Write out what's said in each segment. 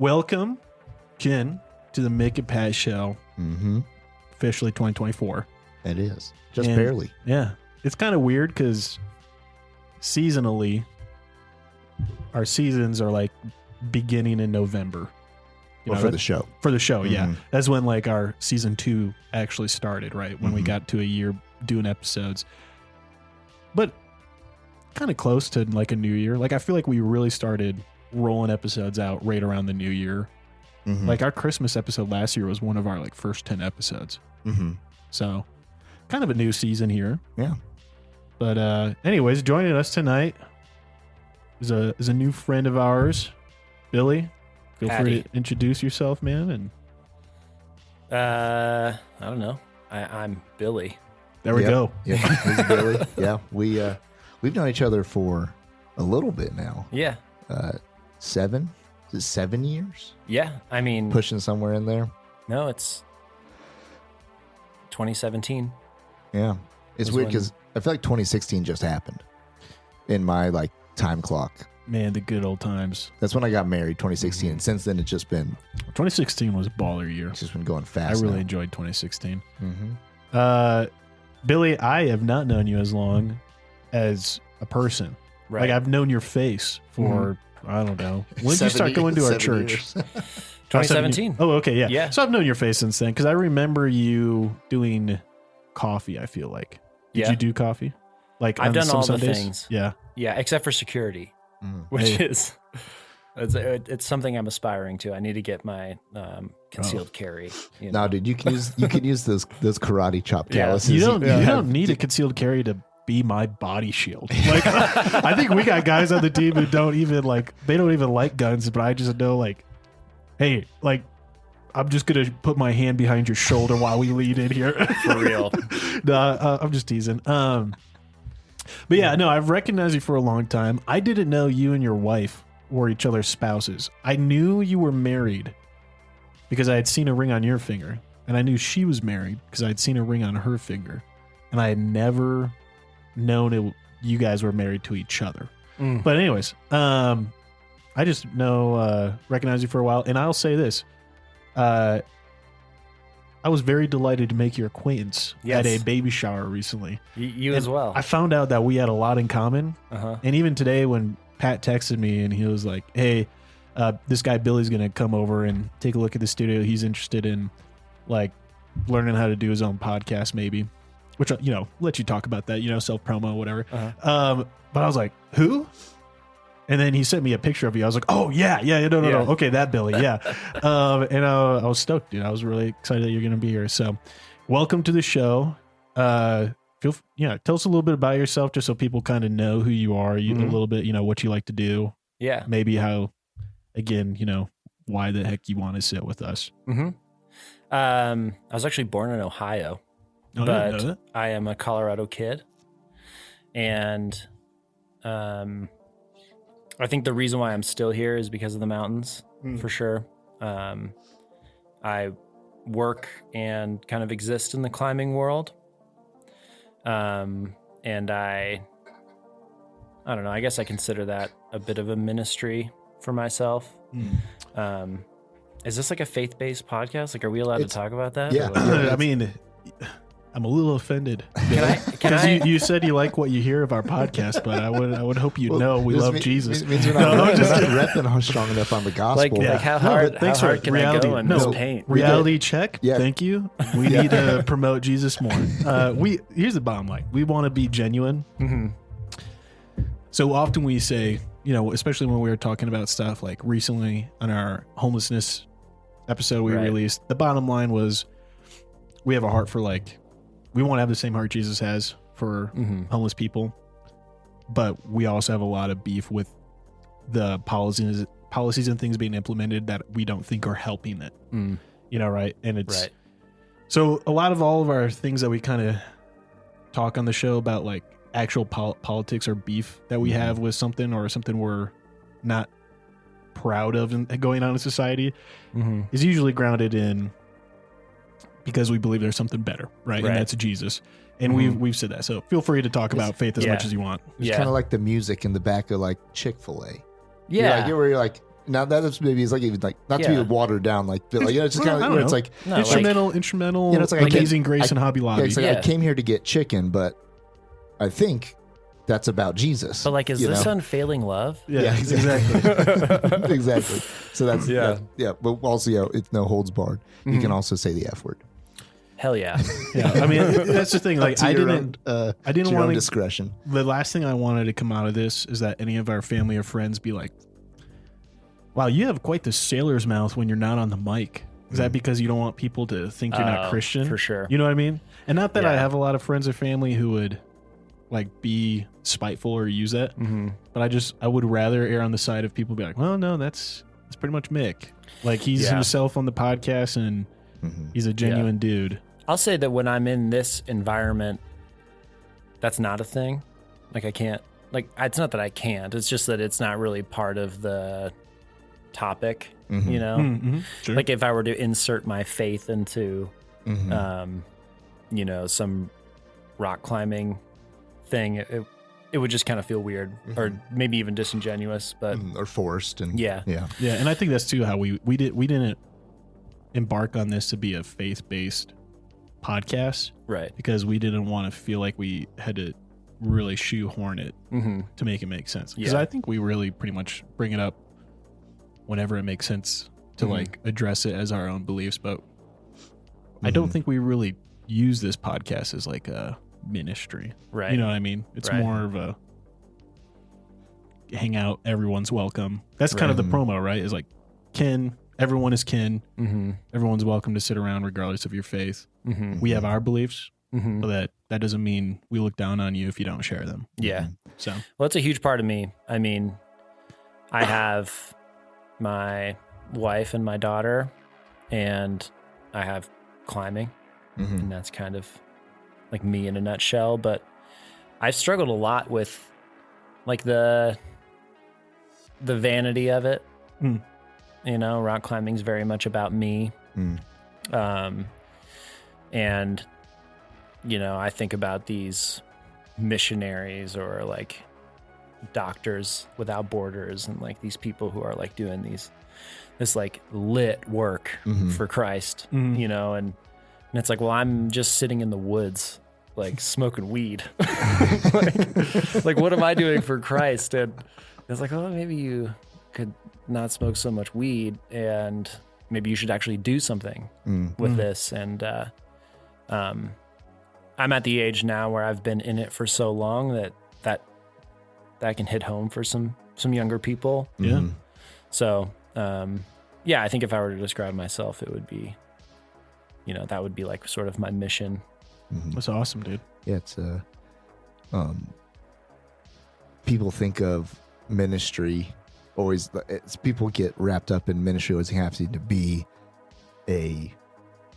welcome, Ken, to the Mick and Pat Show. Officially 2024. It is. Just barely. Yeah. It's kind of weird because seasonally, our seasons are like beginning in November. For the show. For the show, yeah. That's when like our season 2 actually started, right? When we got to a year doing episodes. But kind of close to like a new year. Like I feel like we really started rolling episodes out right around the new year. Like our Christmas episode last year was one of our like first 10 episodes. So kind of a new season here. Yeah. But anyways, joining us tonight is a new friend of ours, Billy. Feel free to introduce yourself, man. And I don't know. I'm Billy. There we go. Yeah, he's Billy. Yeah, we've known each other for a little bit now. Yeah. 7? Is it 7 years? Yeah. I mean, pushing somewhere in there. No, it's 2017. Yeah, it's weird because I feel like 2016 just happened in my like time clock. Man, the good old times. That's when I got married, 2016. And since then, it's just been 2016 was a baller year. It's just been going fast. I really enjoyed 2016. Billy, I have not known you as long as a person. Right. Like I've known your face for I don't know. When did you start going to our church? 2017. Oh, okay, yeah. Yeah. So I've known your face since then because I remember you doing coffee. I feel like did you do coffee? Like I've done all Sundays? the things. Yeah, yeah, except for security, which is it's something I'm aspiring to. I need to get my concealed carry. No, dude, you can use those karate chop calluses. You don't need a concealed carry to be my body shield. Like I think we got guys on the team who don't even like guns, but I just know like, hey, like I'm just gonna put my hand behind your shoulder while we lead in here. For real. No, I'm just teasing. But yeah, no, I've recognized you for a long time. I didn't know you and your wife were each other's spouses. I knew you were married because I had seen a ring on your finger, and I knew she was married because I had seen a ring on her finger, and I had never known you guys were married to each other. But anyways, I just recognize you for a while, and I'll say this. I was very delighted to make your acquaintance at a baby shower recently. You as well. I found out that we had a lot in common. And even today when Pat texted me and he was like, hey, this guy Billy's going to come over and take a look at the studio. He's interested in like learning how to do his own podcast maybe, which, let you talk about that, self-promo, whatever. But I was like, who? And then he sent me a picture of you. I was like, oh, yeah. No. Okay, that Billy, yeah. And I was stoked, dude. I was really excited that you're going to be here. So welcome to the show. Tell us a little bit about yourself just so people kind of know who you are, a little bit, what you like to do. Yeah. Maybe how, again, why the heck you want to sit with us. I was actually born in Ohio, but I am a Colorado kid. And I think the reason why I'm still here is because of the mountains, for sure. I work and kind of exist in the climbing world. And I don't know, I guess I consider that a bit of a ministry for myself. Is this like a faith-based podcast? Like, are we allowed to talk about that? Yeah. I mean, I'm a little offended because you said you like what you hear of our podcast, but I would hope you know we love Jesus. It means we're not repping strong enough on the gospel. Like how hard can I go in this paint? Reality check. Yeah. Thank you. We need to promote Jesus more. Here's the bottom line. We want to be genuine. So often we say, especially when we were talking about stuff like recently on our homelessness episode we released, the bottom line was we have a heart for like, we want to have the same heart Jesus has for homeless people, but we also have a lot of beef with the policies and things being implemented that we don't think are helping it. Right? And it's so a lot of all of our things that we kind of talk on the show about, like actual politics or beef that we have with something or something we're not proud of and going on in society, is usually grounded in because we believe there's something better, right? And that's Jesus. And we've said that. So feel free to talk about faith as much as you want. It's kind of like the music in the back of like Chick-fil-A. Yeah. You're like, Now that's maybe it's like even like not to be watered down, like it's just kind of where it's like instrumental. It's like Amazing Grace and Hobby Lobby. It's like I came here to get chicken, but I think that's about Jesus. But like, is this unfailing love? Yeah, exactly. Exactly. So that's but also it's no holds barred. You can also say the F word. Hell yeah. Yeah. I mean, that's the thing. Like, I didn't want discretion. The last thing I wanted to come out of this is that any of our family or friends be like, "Wow, you have quite the sailor's mouth when you're not on the mic." Is that because you don't want people to think you're not Christian? For sure. You know what I mean? And not that I have a lot of friends or family who would like be spiteful or use that, but I would rather err on the side of people be like, "Well, no, that's pretty much Mick. Like, he's himself on the podcast and he's a genuine dude." I'll say that when I'm in this environment, that's not a thing. Like, I can't, like, it's not that I can't, it's just that it's not really part of the topic, you know? Sure. Like, if I were to insert my faith into, you know, some rock climbing thing, it would just kind of feel weird or maybe even disingenuous, but or forced. And yeah. And I think that's too how we didn't embark on this to be a faith-based podcast, right? Because we didn't want to feel like we had to really shoehorn it to make it make sense. Because I think we really pretty much bring it up whenever it makes sense to like address it as our own beliefs, but I don't think we really use this podcast as like a ministry, right? You know what I mean? It's more of a hangout, everyone's welcome. That's kind of the promo, right? Is like everyone is kin. Everyone's welcome to sit around regardless of your faith. We have our beliefs, but that doesn't mean we look down on you if you don't share them. Yeah. So, well, it's a huge part of me. I mean, I have my wife and my daughter, and I have climbing, and that's kind of like me in a nutshell. But I've struggled a lot with like the vanity of it. You know, rock climbing is very much about me. And, you know, I think about these missionaries or like doctors without borders and like these people who are like doing this like lik work for Christ, you know, and it's like, well, I'm just sitting in the woods, like smoking weed. like what am I doing for Christ? And it's like, oh, maybe you could not smoke so much weed and maybe you should actually do something with this. And I'm at the age now where I've been in it for so long that can hit home for some younger people. Yeah. So I think if I were to describe myself, it would be, you know, that would be like sort of my mission. That's awesome, dude. Yeah, it's people think of ministry always, people get wrapped up in ministry always having to be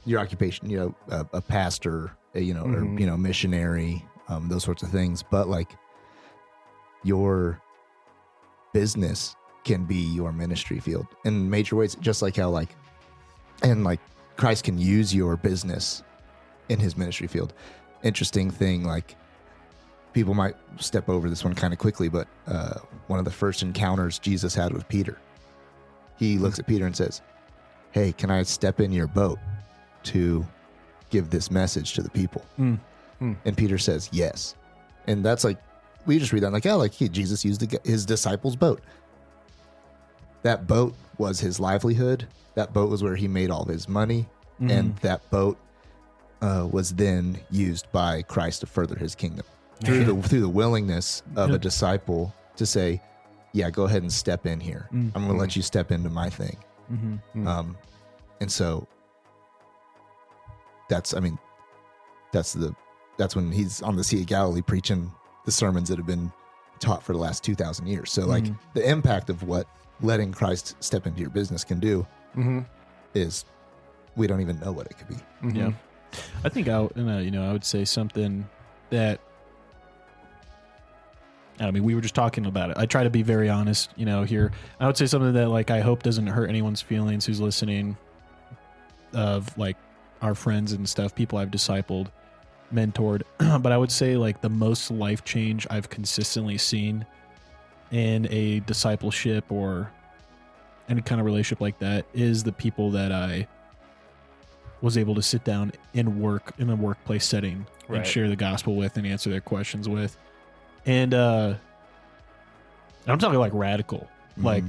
your occupation, you know, a pastor, or, you know, missionary, those sorts of things. But like your business can be your ministry field in major ways, just like how like Christ can use your business in his ministry field. Interesting thing, like people might step over this one kind of quickly, but one of the first encounters Jesus had with Peter, he looks at Peter and says, "Hey, can I step in your boat to give this message to the people?" And Peter says, "Yes." And that's like, we just read that like, Jesus used his disciples' boat. That boat was his livelihood. That boat was where he made all of his money. And that boat was then used by Christ to further his kingdom through the willingness of a disciple to say, "Yeah, go ahead and step in here. I'm going to let you step into my thing." And so that's when he's on the Sea of Galilee preaching the sermons that have been taught for the last 2,000 years. So like the impact of what letting Christ step into your business can do is, we don't even know what it could be. Yeah. I think I would say something that, I mean, we were just talking about it. I try to be very honest, you know, here. I would say something that like I hope doesn't hurt anyone's feelings who's listening, of like our friends and stuff, people I've discipled, mentored. But I would say like the most life change I've consistently seen in a discipleship or any kind of relationship like that is the people that I was able to sit down and work in a workplace setting and share the gospel with and answer their questions with. And I'm talking like radical, like,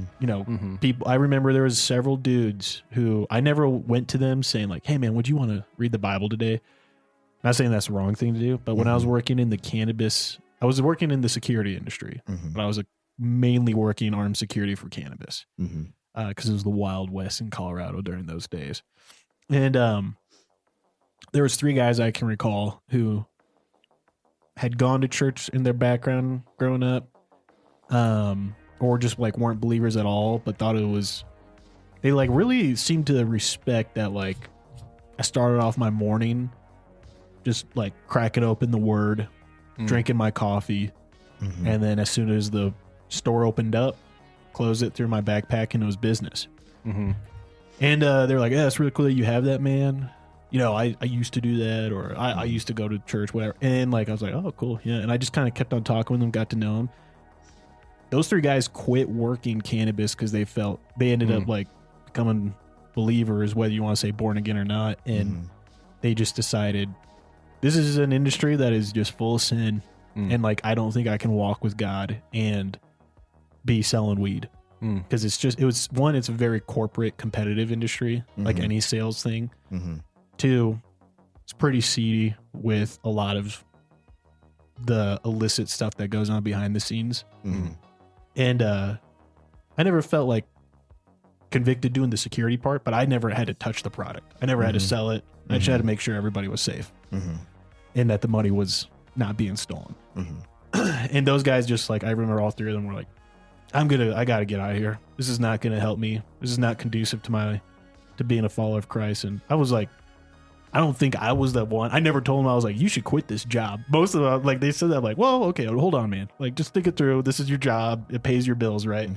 people. I remember there was several dudes who I never went to them saying like, hey man, would you want to read the Bible today? Not saying that's the wrong thing to do, but when I was working in the cannabis, I was working in the security industry, but I was mainly working armed security for cannabis because it was the Wild West in Colorado during those days. And there was 3 guys I can recall who had gone to church in their background growing up, or just like weren't believers at all, but thought it was, they like really seemed to respect that. Like I started off my morning just like cracking open the word, drinking my coffee. And then as soon as the store opened up, closed it, threw my backpack, and it was business. And they're like, yeah, it's really cool that you have that, man. You know, I used to do that, or I used to go to church, whatever. And like, I was like, oh, cool. Yeah. And I just kind of kept on talking with them, got to know them. Those 3 guys quit working cannabis because they ended up like becoming believers, whether you want to say born again or not. And they just decided this is an industry that is just full of sin. And like, I don't think I can walk with God and be selling weed. Because it's a very corporate competitive industry, like any sales thing. 2, it's pretty seedy with a lot of the illicit stuff that goes on behind the scenes. And I never felt like convicted doing the security part, but I never had to touch the product. I never had to sell it. I just had to make sure everybody was safe and that the money was not being stolen. And those guys just like, I remember all 3 of them were like, I got to get out of here. This is not going to help me. This is not conducive to being a follower of Christ. And I was like, I don't think I was the one. I never told them. I was like, you should quit this job. Most of them, like, they said that, like, well, okay, hold on, man. Like, just think it through. This is your job. It pays your bills, right?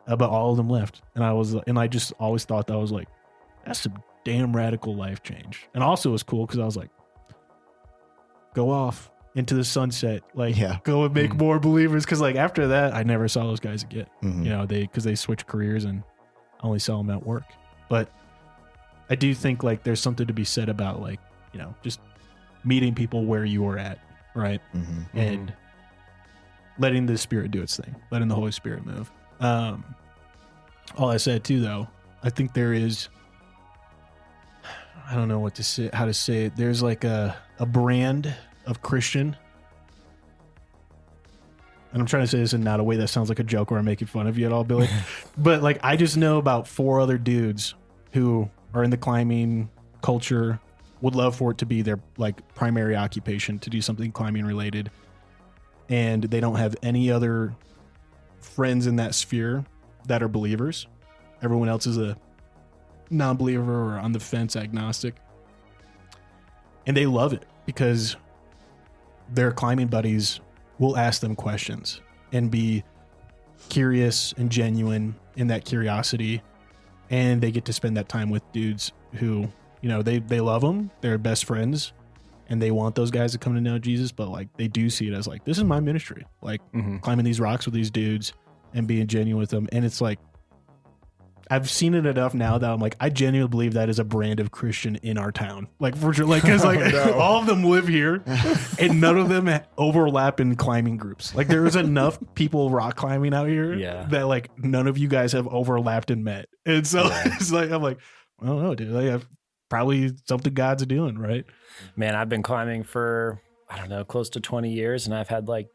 But all of them left. And I just always thought that was like, that's some damn radical life change. And also it was cool because I was like, go off into the sunset, like go and make more believers. Because like after that, I never saw those guys again. You know, because they switched careers and I only saw them at work. But I do think like there's something to be said about like, you know, just meeting people where you are at, right? And letting the Spirit do its thing, letting the Holy Spirit move. All I said too, though, I think there is, I don't know how to say it. There's like a brand of Christian. And I'm trying to say this in not a way that sounds like a joke or I'm making fun of you at all, Billy. But like, I just know about 4 other dudes who are in the climbing culture, would love for it to be their like primary occupation, to do something climbing related. And they don't have any other friends in that sphere that are believers. Everyone else is a non-believer or on the fence, agnostic. And they love it because their climbing buddies will ask them questions and be curious and genuine in that curiosity. And they get to spend that time with dudes who, you know, they love them. They're best friends and they want those guys to come to know Jesus. But like, they do see it as like, this is my ministry, like climbing these rocks with these dudes and being genuine with them. And it's like, I've seen it enough now that I'm like, I genuinely believe that is a brand of Christian in our town. Like for sure, like, cause like all of them live here and none of them overlap in climbing groups. Like there is enough people rock climbing out here that like none of you guys have overlapped and met. And so it's like, I'm like, I don't know, dude. Like probably something God's doing, right? Man, I've been climbing for, I don't know, close to 20 years. And I've had like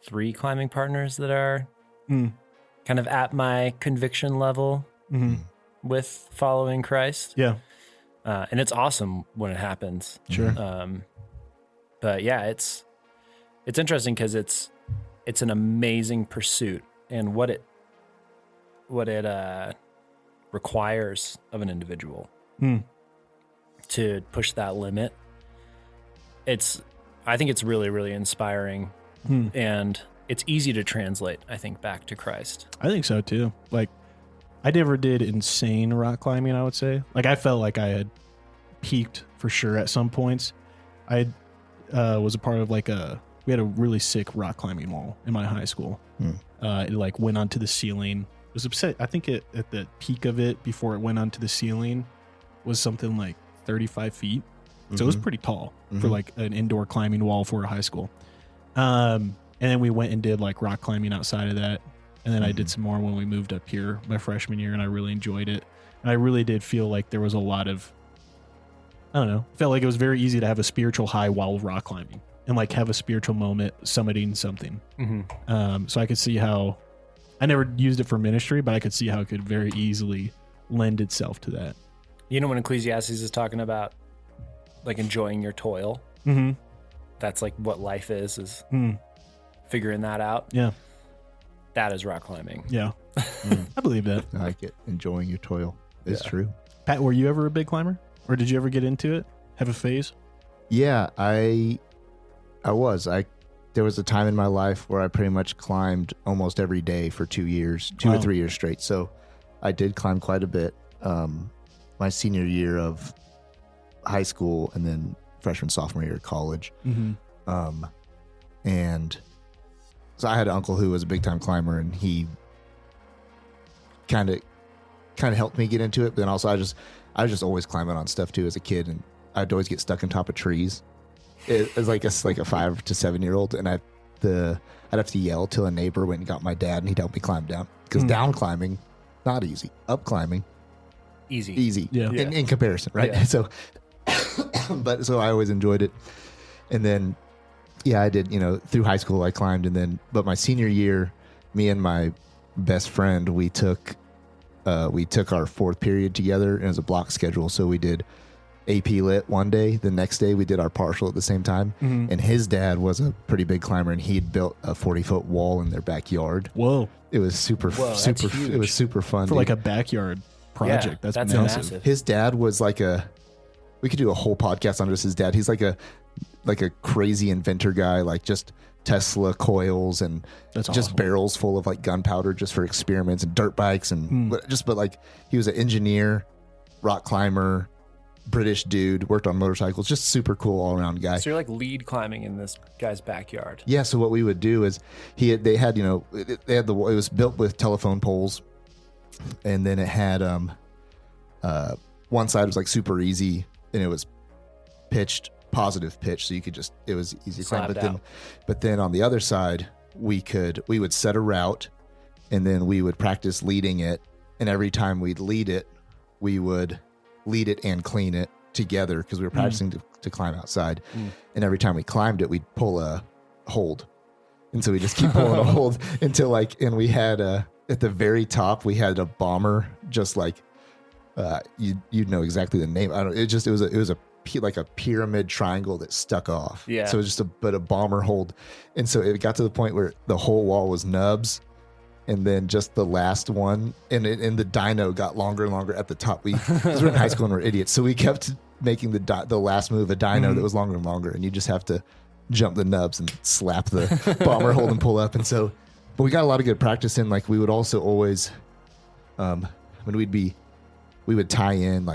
3 climbing partners that are kind of at my conviction level. With following Christ. And it's awesome when it happens. Sure. But yeah, it's interesting because it's an amazing pursuit, and what it requires of an individual to push that limit. I think it's really, really inspiring, and it's easy to translate, I think, back to Christ. I think so too. Like, I never did insane rock climbing, I would say. Like, I felt like I had peaked for sure at some points. I was a part of like we had a really sick rock climbing wall in my high school. It like went onto the ceiling. It was upset. I think at the peak of it, before it went onto the ceiling, was something like 35 feet. So it was pretty tall for like an indoor climbing wall for a high school. And then we went and did like rock climbing outside of that. And then I did some more when we moved up here my freshman year, and I really enjoyed it. And I really did feel like there was a lot of, I don't know, felt like it was very easy to have a spiritual high while rock climbing and like have a spiritual moment summiting something. So I could see how, I never used it for ministry, but I could see how it could very easily lend itself to that. You know, when Ecclesiastes is talking about like enjoying your toil, that's like what life is figuring that out. Yeah. That is rock climbing. Yeah. I believe that. I like it. Enjoying your toil. It's true. Pat, were you ever a big climber? Or did you ever get into it? Have a phase? Yeah, I was. There was a time in my life where I pretty much climbed almost every day for 2 years, 2 or 3 years straight. So I did climb quite a bit. My senior year of high school and then freshman, sophomore year of college. And so I had an uncle who was a big time climber, and he kind of helped me get into it. But then also I was just always climbing on stuff too as a kid, and I'd always get stuck on top of trees. It was like a 5 to 7 year old, and I'd have to yell till a neighbor went and got my dad, and he'd help me climb down, because down climbing not easy, up climbing easy. Yeah. In comparison, right? Yeah. So so I always enjoyed it. And then I did, through high school I climbed, but my senior year, me and my best friend, we took our fourth period together, and it was a block schedule. So we did AP Lit one day. The next day we did our partial at the same time. And his dad was a pretty big climber, and he'd built a 40-foot wall in their backyard. Whoa. It was super huge. it was super fun. For like a backyard project. Yeah, that's massive. His dad was we could do a whole podcast on just his dad. He's like a crazy inventor guy, like just Tesla coils and That's just awesome. barrels full of like gunpowder just for experiments, and dirt bikes, and but like he was an engineer, rock climber, British dude, worked on motorcycles, just super cool all around guy. So you're like lead climbing in this guy's backyard. Yeah. So what we would do is they had it was built with telephone poles, and then it had one side was like super easy, and it was pitched positive pitch, so you could it was easy to climb. But then on the other side, we would set a route, and then we would practice leading it, and every time we'd lead it, we would lead it and clean it together, because we were practicing to climb outside. And every time we climbed it, we'd pull a hold, and so we just keep pulling a hold until and we had at the very top we had a bomber, just like you'd know exactly the name. It was a pyramid triangle that stuck off. Yeah. So it was just a bomber hold. And so it got to the point where the whole wall was nubs, and then just the last one, and the dyno got longer and longer at the top. Because we're in high school and we're idiots, so we kept making the last move a dyno that was longer and longer, and you just have to jump the nubs and slap the bomber hold and pull up. And so, but we got a lot of good practice in. Like we would also always, when we would tie in,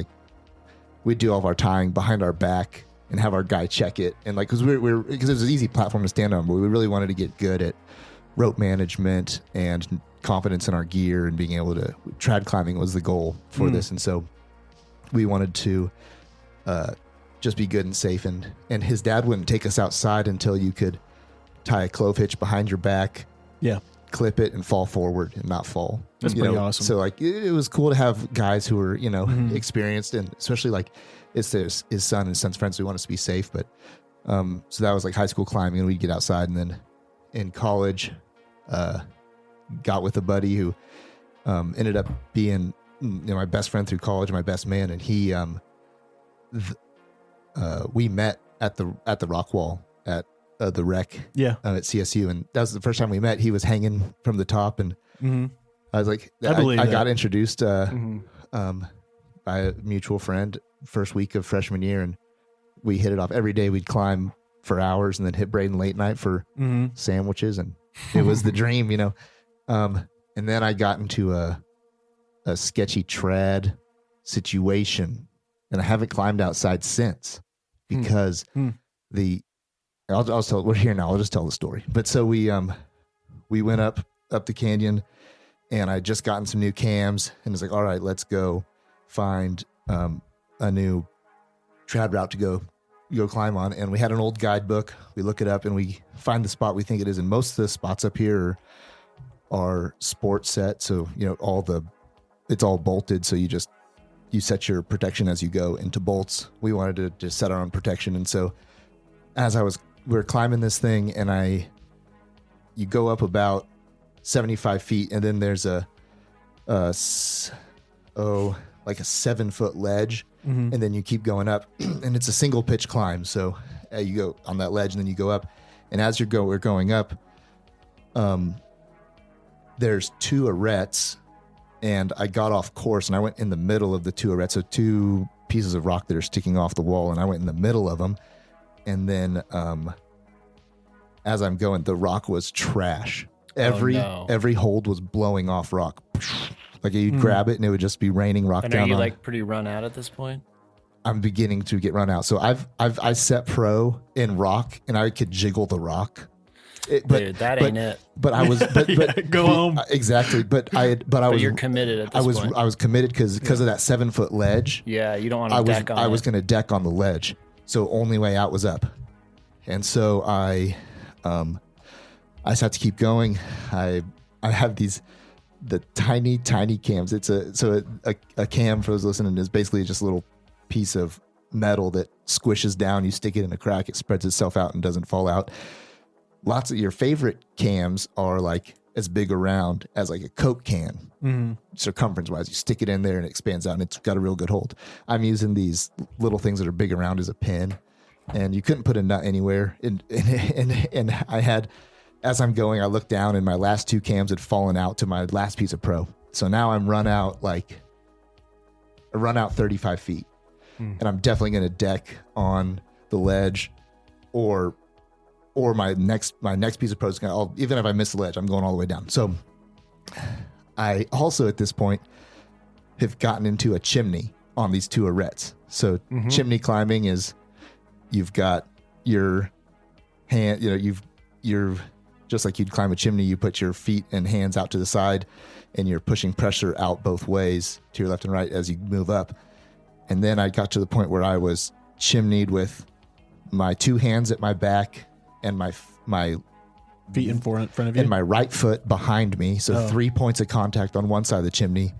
we'd do all of our tying behind our back and have our guy check it. And because because it was an easy platform to stand on, but we really wanted to get good at rope management and confidence in our gear, and being able to, trad climbing was the goal for this. And so we wanted to just be good and safe. And his dad wouldn't take us outside until you could tie a clove hitch behind your back. Yeah. Clip it and fall forward and not fall. That's pretty awesome. So it was cool to have guys who were, experienced, and especially it's his son and son's friends. We want us to be safe. But so that was high school climbing, and we'd get outside. And then in college, got with a buddy who ended up being my best friend through college, my best man. And he we met at the rock wall at the rec at CSU, and that was the first time we met. He was hanging from the top, and I was like, I got introduced by a mutual friend first week of freshman year, and we hit it off. Every day we'd climb for hours and then hit Braden late night for sandwiches, and it was the dream, and then I got into a sketchy trad situation, and I haven't climbed outside since, because I'll tell. We're here now. I'll just tell the story. But so we went up the canyon, and I just gotten some new cams, and it's like, all right, let's go find a new trad route to go climb on. And we had an old guidebook. We look it up and we find the spot we think it is. And most of the spots up here are sport set. So, it's all bolted. So you set your protection as you go into bolts. We wanted to just set our own protection. And so as we were climbing this thing, and you go up about 75 feet, and then there's like a 7-foot ledge. And then you keep going up, and it's a single pitch climb. So you go on that ledge, and then you go up. And as we're going up, there's 2 arêtes, and I got off course, and I went in the middle of the 2 arêtes. So 2 pieces of rock that are sticking off the wall, and I went in the middle of them. And then as I'm going, the rock was trash. Every hold was blowing off rock. Like you'd grab it and it would just be raining rock down. And are you like pretty run out at this point? I'm beginning to get run out. So I set pro in rock, and I could jiggle the rock. Dude, that ain't it. But I was go home. Exactly. But you're committed at this point. I was committed because of that 7-foot ledge. Yeah, you don't want to deck on it. I was going to deck on the ledge. So only way out was up. And so I just have to keep going. I have the tiny cams. It's a cam, for those listening, is basically just a little piece of metal that squishes down. You stick it in a crack, it spreads itself out and doesn't fall out. Lots of your favorite cams are like as big around as like a Coke can, circumference wise. You stick it in there and it expands out, and it's got a real good hold. I'm using these little things that are big around as a pin, and you couldn't put a nut anywhere. And I had, as I'm going, I looked down, and my last 2 cams had fallen out to my last piece of pro. So now I'm run out 35 feet. And I'm definitely going to deck on the ledge, or my next piece of pro is going to, even if I miss the ledge, I'm going all the way down. So I also at this point have gotten into a chimney on these 2 arêtes. So chimney climbing is, you've got your hand, you're just like you'd climb a chimney, you put your feet and hands out to the side, and you're pushing pressure out both ways to your left and right as you move up. And then I got to the point where I was chimneyed with my 2 hands at my back and my feet in front of you, and my right foot behind me. So 3 points of contact on one side of the chimney.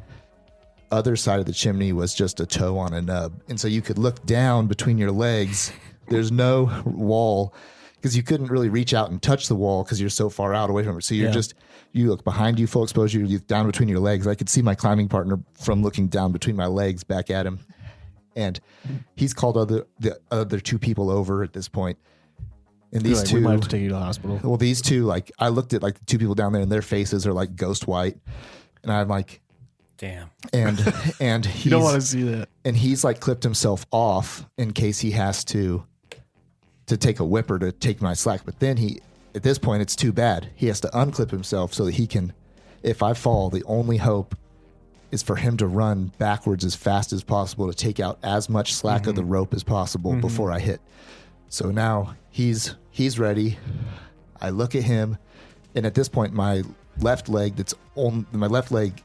Other side of the chimney was just a toe on a nub. And so you could look down between your legs. There's no wall, because you couldn't really reach out and touch the wall because you're so far out away from it. So you're you look behind you, full exposure, you look down between your legs. I could see my climbing partner from looking down between my legs back at him. And he's called the other 2 people over at this point. And these 2, we might have to take you to the hospital. Well, these 2, like I looked at like the 2 people down there, and their faces are like ghost white. And I'm like, damn. And you don't want to see that. And he's like clipped himself off in case he has to take a whipper to take my slack. But then at this point, it's too bad. He has to unclip himself so that he can, if I fall, the only hope is for him to run backwards as fast as possible to take out as much slack of the rope as possible before I hit. So now he's ready. I look at him, and at this point, my left leg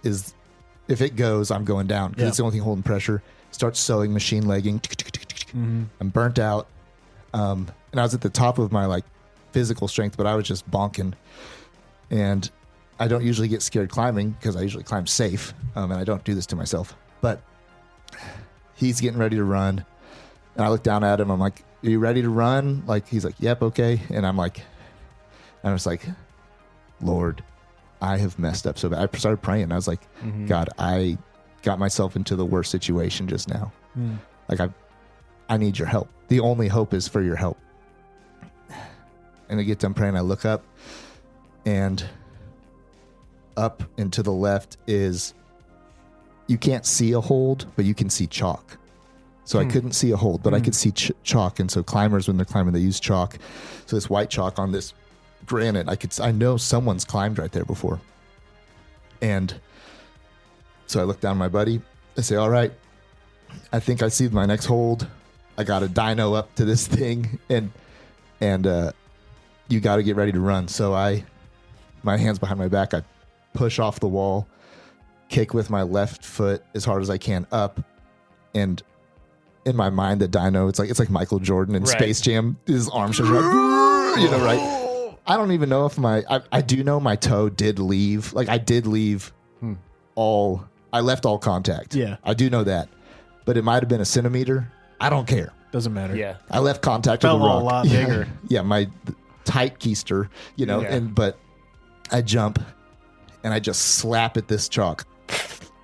is, if it goes, I'm going down because it's the only thing holding pressure. Starts sewing, machine legging. I'm burnt out. And I was at the top of my like physical strength, but I was just bonking. And I don't usually get scared climbing because I usually climb safe, and I don't do this to myself. But he's getting ready to run, and I look down at him. I'm like, "Are you ready to run?" Like he's like, "Yep, okay." And I'm just like, "Lord, I have messed up so bad." I started praying. I was like, "God, I got myself into the worst situation just now. Like I need your help. The only hope is for your help." And I get done praying. I look up, and up and to the left is, you can't see a hold, but you can see chalk. So I couldn't see a hold, but I could see chalk. And so climbers, when they're climbing, they use chalk. So this white chalk on this granite, I know someone's climbed right there before. And so I look down at my buddy. I say, "All right, I think I see my next hold. I got a dyno up to this thing, and you got to get ready to run." So my hands behind my back, I push off the wall, kick with my left foot as hard as I can up, and in my mind, the dyno, it's like Michael Jordan in Space Jam. His arms just right. I don't even know if I do know my toe did leave. Like I did leave I left all contact. Yeah. I do know that, but it might have been a centimeter. I don't care. Doesn't matter. Yeah. I left contact with the rock. A lot bigger. Yeah, my tight keister, but I jump and I just slap at this chalk.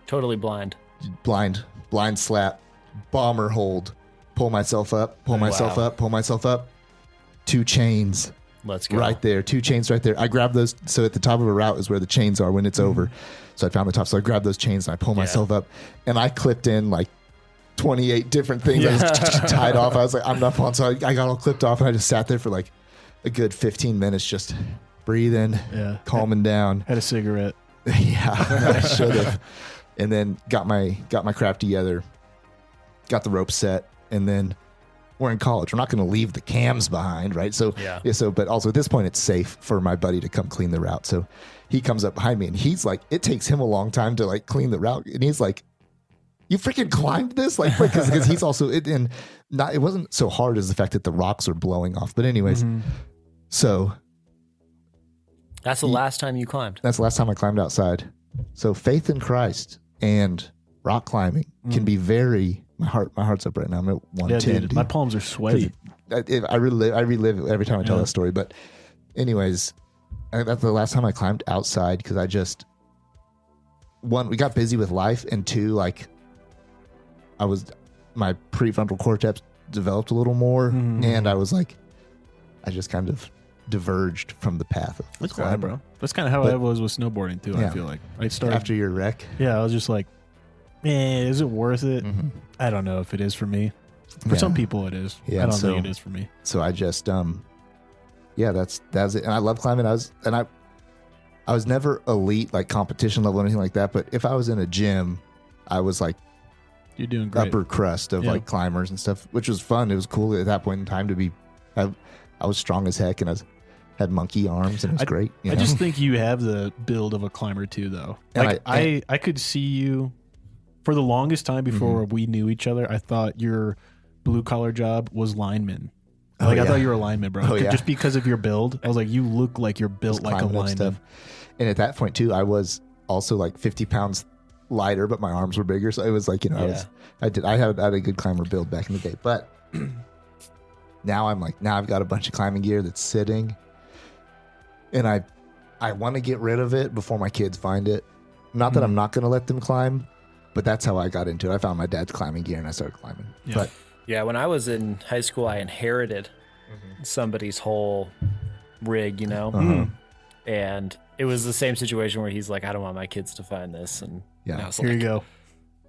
Totally blind. Blind slap, bomber hold, pull myself up, pull myself up. 2 chains. Let's go. Right there. 2 chains right there. I grab those. So at the top of a route is where the chains are when it's over. So I found the top. So I grabbed those chains and I pull myself up, and I clipped in like 28 different things. I was tied off. I was like, I'm not falling. So I got all clipped off, and I just sat there for like a good 15 minutes, just breathing, calming down. Had a cigarette. Yeah, I should have. And then got my crap together, got the rope set, and then we're in college. We're not going to leave the cams behind, right? So, but also at this point, it's safe for my buddy to come clean the route. So he comes up behind me, and he's like, it takes him a long time to like clean the route, and he's like, "You freaking climbed this?" Like, because he's also it wasn't so hard as the fact that the rocks are blowing off. But anyways, so that's the last time you climbed. That's the last time I climbed outside. So faith in Christ and rock climbing can be very. My heart's up right now. I'm at 110. Yeah, dude, my palms are sweaty. I relive it every time I tell that story. But anyways, I think that's the last time I climbed outside because I just, 1, we got busy with life, and 2, like my prefrontal cortex developed a little more, and I was like, I just kind of diverged from the path of That's climbing, bro. That's kind of how I was with snowboarding too. I feel like I started after your wreck. Yeah, I was just like, is it worth it? I don't know if it is for me. For some people, it is. I don't think it is for me. So I just, that's it. And I love climbing. I was never elite, like competition level or anything like that. But if I was in a gym, I was like, you're doing great. Upper crust of like climbers and stuff, which was fun. It was cool at that point in time to be. I was strong as heck, and I had monkey arms, and it was great. I just think you have the build of a climber too, though. Like I could see you. For the longest time before we knew each other, I thought your blue collar job was lineman. I thought you were a lineman, bro. Just because of your build. I was like, you look like you're built like a lineman. And at that point too, I was also like 50 pounds lighter, but my arms were bigger. So it was like, I had a good climber build back in the day. But now I've got a bunch of climbing gear that's sitting, and I want to get rid of it before my kids find it. Not that I'm not going to let them climb. But that's how I got into it. I found my dad's climbing gear and I started climbing. Yeah. When I was in high school, I inherited somebody's whole rig, and it was the same situation where he's like, I don't want my kids to find this. And I was here you go.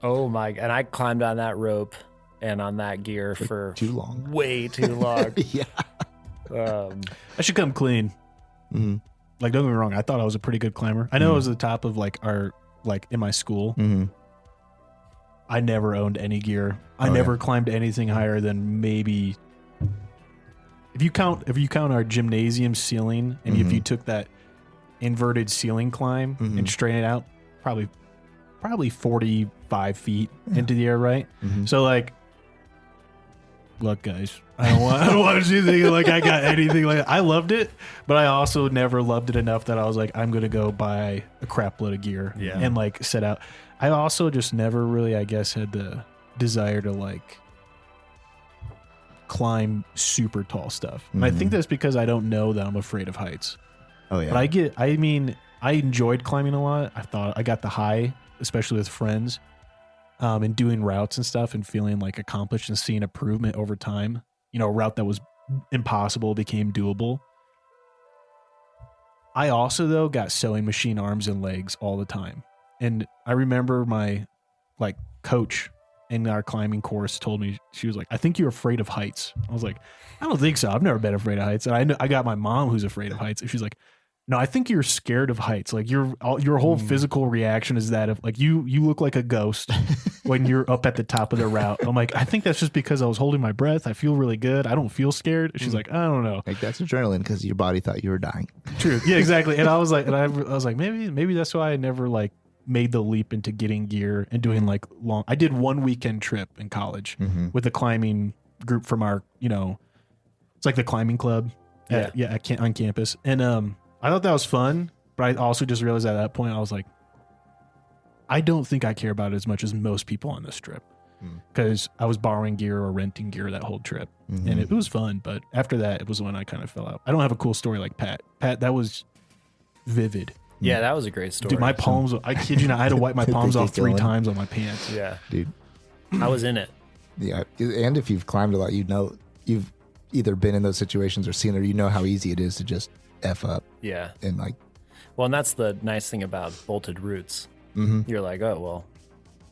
Oh my. And I climbed on that rope and on that gear for too long, way too long. I should come clean. Like, don't get me wrong. I thought I was a pretty good climber. I know I was at the top of like in my school. I never owned any gear. I never climbed anything higher than maybe, if you count our gymnasium ceiling, and if you took that inverted ceiling climb and straighten it out, probably 45 feet into the air, right? So like, look, guys, I don't want you thinking like I got anything like that. I loved it, but I also never loved it enough that I was like, I'm gonna go buy a crap load of gear and like set out. I also just never really, I guess, had the desire to like climb super tall stuff. And I think that's because I don't know that I'm afraid of heights. Oh yeah. But I enjoyed climbing a lot. I thought I got the high, especially with friends, and doing routes and stuff and feeling like accomplished and seeing improvement over time. A route that was impossible became doable. I also, though, got sewing machine arms and legs all the time. And I remember my like coach in our climbing course told me, she was like, I think you're afraid of heights. I was like, I don't think so. I've never been afraid of heights. And I got my mom who's afraid of heights. And she's like, no, I think you're scared of heights. Like your whole physical reaction is that of like you look like a ghost when you're up at the top of the route. I'm like, I think that's just because I was holding my breath. I feel really good. I don't feel scared. She's like, I don't know. Like that's adrenaline because your body thought you were dying. True. Yeah, exactly. And I was like, maybe that's why I never like made the leap into getting gear and doing like I did one weekend trip in college with a climbing group from our, it's like the climbing club on campus. And I thought that was fun, but I also just realized at that point, I was like, I don't think I care about it as much as most people on this trip, because I was borrowing gear or renting gear that whole trip, and it was fun. But after that, it was when I kind of fell out. I don't have a cool story like Pat. Pat, that was vivid. Yeah, that was a great story. Dude, my palms, I kid you not, I had to wipe my palms off 3 times on my pants. Yeah. Dude. I was in it. Yeah. And if you've climbed a lot, you've either been in those situations or seen it, or you know how easy it is to just F up. Yeah. And well, and that's the nice thing about bolted routes. You're like, oh, well,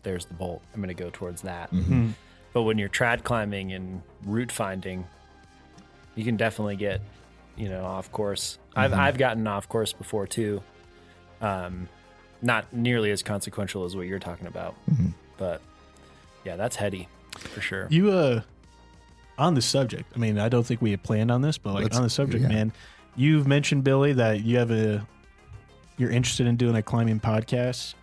there's the bolt. I'm going to go towards that. But when you're trad climbing and route finding, you can definitely get, off course. I've gotten off course before too. Not nearly as consequential as what you're talking about, but yeah, that's heady for sure. You, on the subject, I mean, I don't think we had planned on this, but on the subject, man, you've mentioned, Billy, that you're interested in doing a climbing podcast.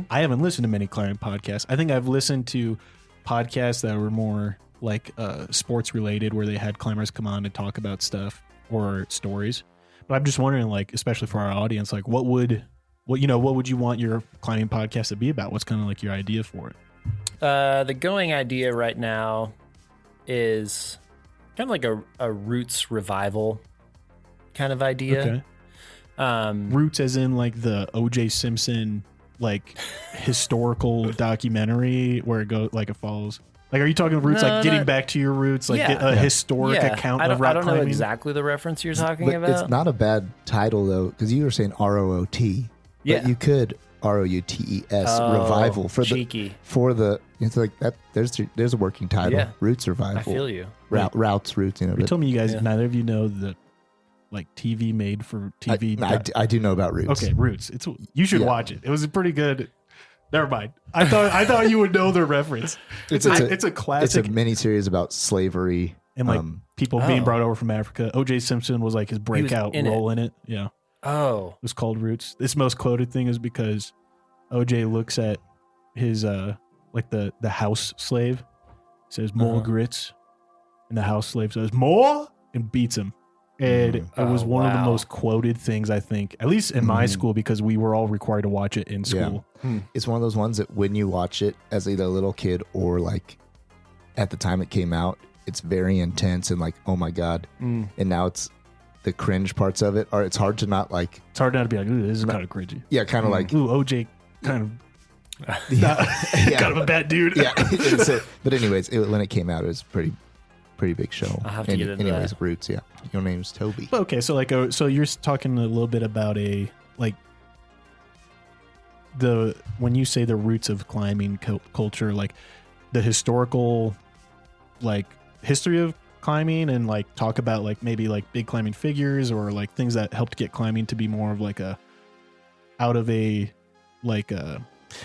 I haven't listened to many climbing podcasts. I think I've listened to podcasts that were more like sports related, where they had climbers come on and talk about stuff or stories. But I'm just wondering, like, especially for our audience, like, what would you want your climbing podcast to be about? What's kind of like your idea for it? The going idea right now is kind of like a roots revival kind of idea. Okay. Roots as in like the O.J. Simpson like historical documentary where it follows. Like, are you talking roots getting back to your roots, like a historic account of rock climbing? I don't know exactly the reference you're talking about. It's not a bad title though, because you were saying ROOT. Yeah, but you could ROUTES revival for cheeky. It's like that. There's a working title. Yeah. Roots revival. I feel you. Roots. You told me you guys neither of you know the like TV made for TV. I do know about Roots. Okay, Roots. You should watch it. It was a pretty good. Never mind. I thought you would know the reference. It's a classic. It's a miniseries about slavery and like people being brought over from Africa. O.J. Simpson was like his breakout role in it. Yeah. Oh. It was called Roots. This most quoted thing is because O.J. looks at his like the house slave, says more grits, and the house slave says more and beats him. And it was one of the most quoted things, I think, at least in my school, because we were all required to watch it in school. Yeah. It's one of those ones that when you watch it as either a little kid or like at the time it came out, it's very intense and like, oh my God. And now it's the cringe parts of it, or it's hard to not like. It's hard not to be like, ooh, this is kind of cringy. Yeah, kind of like. Ooh, OJ kind of. Kind of a bad dude. Yeah. But anyways, when it came out, it was pretty big show. I'll have to get into that. Roots, yeah. Your name's Toby. Okay, so so you're talking a little bit about when you say the roots of climbing culture, like the historical, like history of climbing, and like talk about like maybe like big climbing figures or like things that helped get climbing to be more of like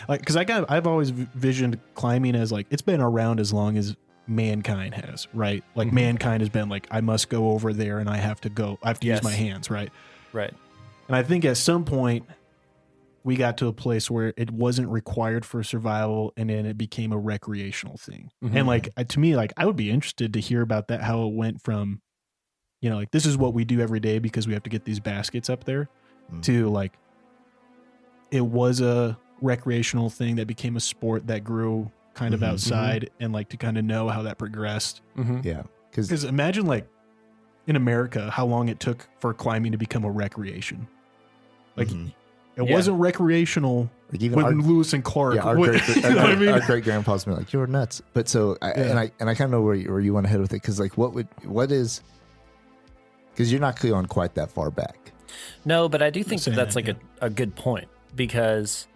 because I've always visioned climbing as like it's been around as long as mankind has, right? Like mankind has been like, I must go over there and I have to use my hands, right? Right. And I think at some point we got to a place where it wasn't required for survival, and then it became a recreational thing. And like to me, like I would be interested to hear about that, how it went from, like this is what we do every day because we have to get these baskets up there, to like it was a recreational thing that became a sport that grew kind of outside, and like to kind of know how that progressed. Yeah. Because imagine like in America, how long it took for climbing to become a recreation. Like it wasn't recreational like even when Lewis and Clark. Yeah, our great grandpa's been like, you're nuts. But so, I kind of know where you want to head with it. Cause like what is, cause you're not going quite that far back. No, but I do think that's like a good point, because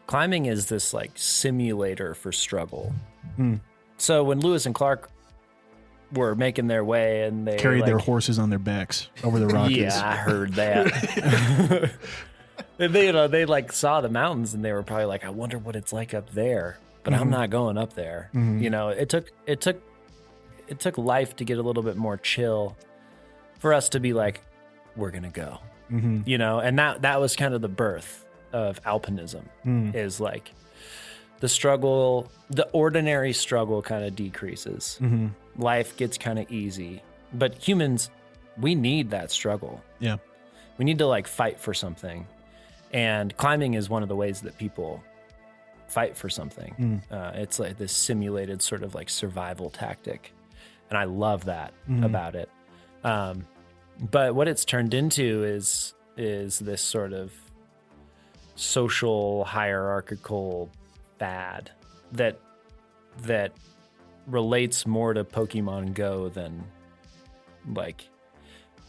climbing is this like simulator for struggle. So when Lewis and Clark were making their way and they carried their horses on their backs over the Rockies. Yeah, I heard that. And they like saw the mountains and they were probably like, I wonder what it's like up there, but I'm not going up there. It took life to get a little bit more chill for us to be like, we're going to go, and that was kind of the birth of alpinism is like the struggle, the ordinary struggle kind of decreases. Life gets kind of easy, but humans, we need that struggle. Yeah. We need to like fight for something. And climbing is one of the ways that people fight for something. It's like this simulated sort of like survival tactic. And I love that about it. But what it's turned into is this sort of social hierarchical fad that relates more to Pokemon Go than like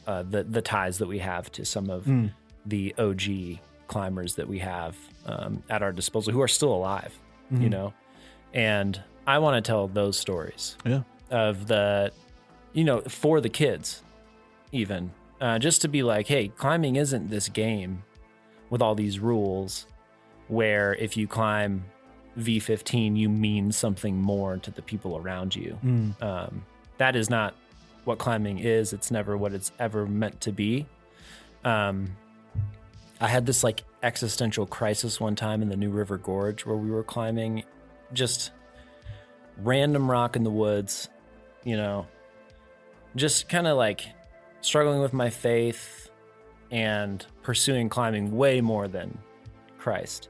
the ties that we have to some of the OG climbers that we have at our disposal who are still alive, you know? And I want to tell those stories of the, you know, for the kids even, just to be like, hey, climbing isn't this game with all these rules where if you climb V15, you mean something more to the people around you. That is not what climbing is. It's never what it's ever meant to be. I had this like existential crisis one time in the New River Gorge where we were climbing just random rock in the woods, you know, just kind of like struggling with my faith and pursuing climbing way more than Christ.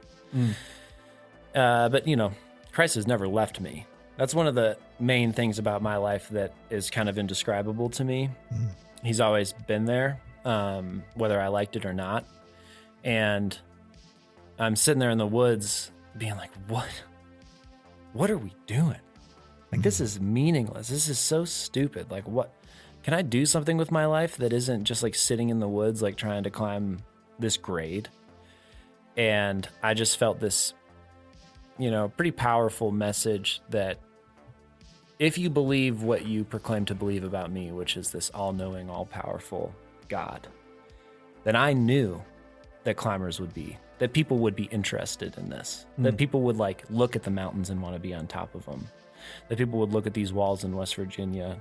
But, you know, Christ has never left me. That's one of the main things about my life that is kind of indescribable to me. He's always been there, whether I liked it or not. And I'm sitting there in the woods being like, what are we doing? Like, this is meaningless. This is so stupid. Like, what? Can I do something with my life that isn't just like sitting in the woods, like trying to climb this grade? And I just felt this, you know, pretty powerful message that if you believe what you proclaim to believe about me, which is this all-knowing, all-powerful God, then I knew that climbers would be, that people would be interested in this, that people would like look at the mountains and want to be on top of them, that people would look at these walls in West Virginia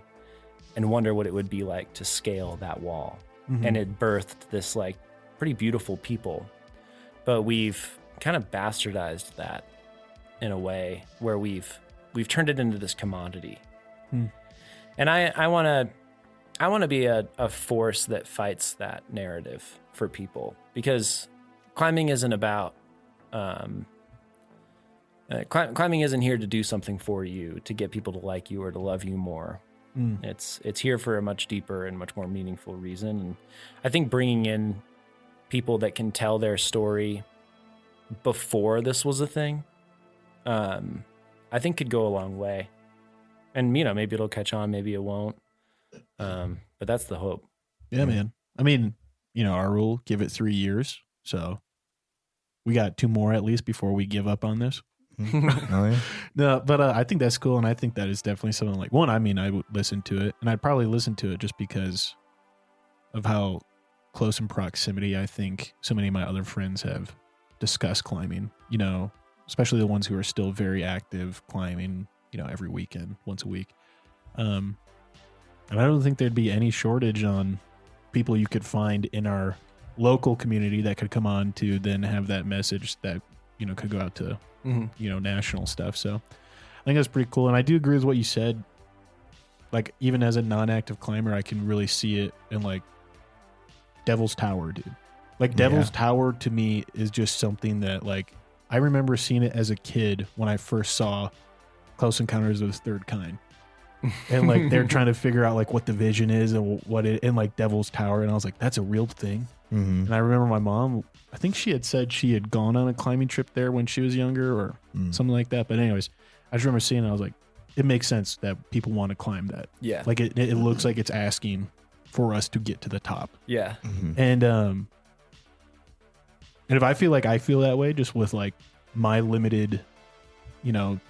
and wonder what it would be like to scale that wall. And it birthed this like pretty beautiful people. But we've kind of bastardized that in a way where we've turned it into this commodity. And I want to be a force that fights that narrative for people, because climbing isn't about climbing isn't here to do something for you, to get people to like you or to love you more. It's here for a much deeper and much more meaningful reason. And I think bringing in people that can tell their story before this was a thing, I think could go a long way. And, you know, maybe it'll catch on, maybe it won't. But that's the hope. Yeah, man. I mean, you know, our rule, give it 3 years. So we got 2 more at least before we give up on this. Oh, yeah. No, but I think that's cool. And I think that is definitely something like, one, I mean, I would listen to it, and I'd probably listen to it just because of how close in proximity I think so many of my other friends have discussed climbing, you know, especially the ones who are still very active climbing, you know, every weekend, once a week. And I don't think there'd be any shortage on people you could find in our local community that could come on to then have that message that, you know, could go out to, you know, national stuff. So I think that's pretty cool. And I do agree with what you said. Like, even as a non-active climber, I can really see it in like Devil's Tower, dude. Like Devil's Tower to me is just something that, like, I remember seeing it as a kid when I first saw Close Encounters of the Third Kind. And like they're trying to figure out like what the vision is and what it in like Devil's Tower, and I was like, that's a real thing. And I remember my mom, I think she had said she had gone on a climbing trip there when she was younger or something like that. But anyways, I just remember seeing it, I was like, it makes sense that people want to climb that. Yeah. Like it looks like it's asking for us to get to the top. Yeah. And if I feel like I feel that way just with like my limited, you know,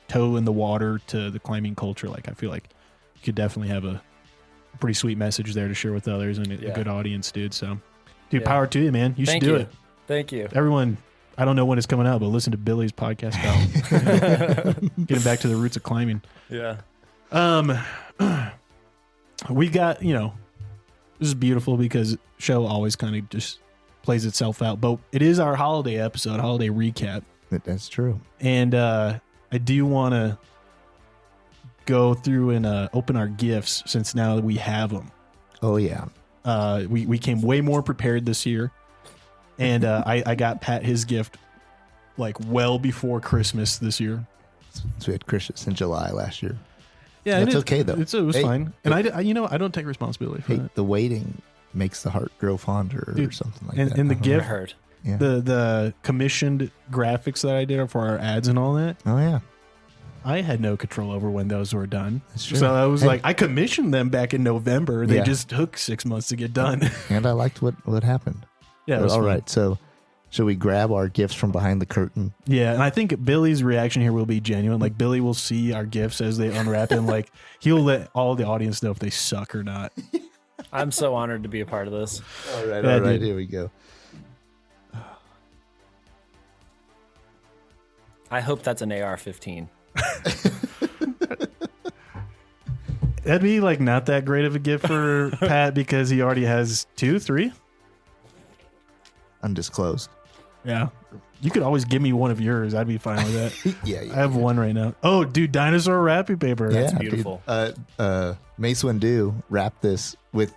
toe in the water to the climbing culture, like I feel like you could definitely have a pretty sweet message there to share with others and a good audience, dude. So, dude, power to you, man. You should do it. Thank you. Everyone, I don't know when it's coming out, but listen to Billy's podcast about getting back to the roots of climbing. Yeah. We got, you know, this is beautiful because show always kind of just plays itself out. But it is our holiday episode, holiday recap. That's true. And I do want to go through and open our gifts since now that we have them. Oh, yeah. We came way more prepared this year. And I got Pat his gift like well before Christmas this year. So we had Christmas in July last year. Yeah, that's okay though. It was fine, and I don't take responsibility for that. The waiting makes the heart grow fonder, or something like that. And the gift, yeah. the commissioned graphics that I did for our ads and all that. Oh yeah, I had no control over when those were done. That's true. So I was like, I commissioned them back in November. They just took 6 months to get done. And I liked what happened. Yeah, all right. So. Should we grab our gifts from behind the curtain? Yeah, and I think Billy's reaction here will be genuine. Like, Billy will see our gifts as they unwrap and like he'll let all the audience know if they suck or not. I'm so honored to be a part of this. All right, here we go. I hope that's an AR-15. That'd be like not that great of a gift for Pat because he already has 2, 3. Undisclosed. Yeah. You could always give me one of yours. I'd be fine with that. Yeah. I have one right now. Oh, dude, dinosaur wrapping paper. That's beautiful. Mace Windu wrapped this with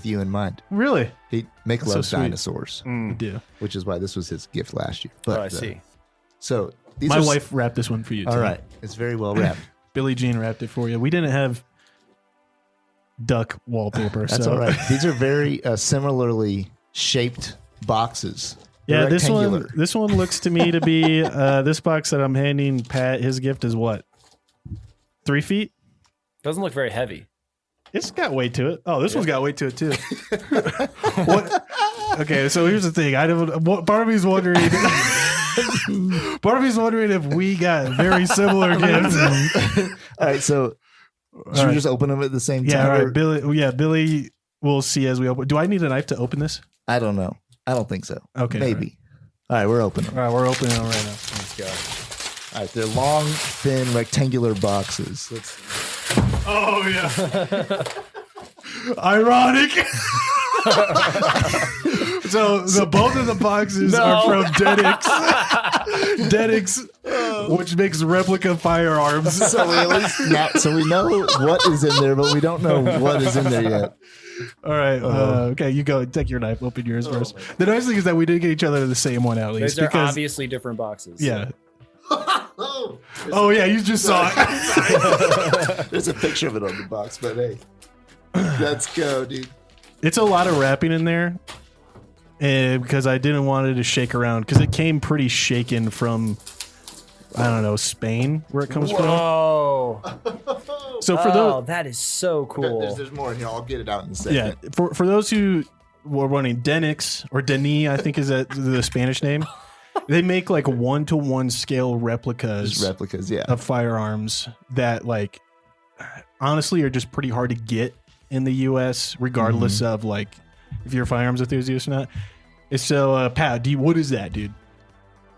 you in mind. Really? Mick loves so dinosaurs. I do. Which is why this was his gift last year. But, I see. So my wife wrapped this one for you too. All right. It's very well wrapped. Billie Jean wrapped it for you. We didn't have duck wallpaper. That's all right. These are very similarly shaped boxes. Yeah, this one looks to me to be this box that I'm handing Pat his gift is what? 3 feet? Doesn't look very heavy. It's got weight to it. Oh, this one's got weight to it too. What? Okay, so here's the thing. Part of me's wondering. Part of me's wondering if we got very similar gifts. All right, so should we just open them at the same time? Yeah, all right. Billy will see as we open. Do I need a knife to open this? I don't know. I don't think so. Okay. Maybe. All right, we're opening them. All right, we're opening them right now. Let's go. All right, they're long, thin, rectangular boxes. Oh, yeah. Ironic. So both of the boxes are from Denix, which makes replica firearms. So we know what is in there, but we don't know what is in there yet. All right. Okay, you go. Take your knife. Open yours first. The nice thing is that we did get each other the same one at least. These are obviously different boxes. Yeah. Oh yeah, you just saw it. There's a picture of it on the box, but hey, let's go, dude. It's a lot of wrapping in there, because I didn't want it to shake around because it came pretty shaken from, I don't know, Spain, where it comes from. So for those, that is so cool. There's more in here. I'll get it out in a second. Yeah, for those who were running Denix or Denis, I think is the Spanish name. They make like 1-to-1 scale replicas of firearms that like honestly are just pretty hard to get in the U.S. regardless of like if you're a firearms enthusiast or not. So Pat, what is that, dude?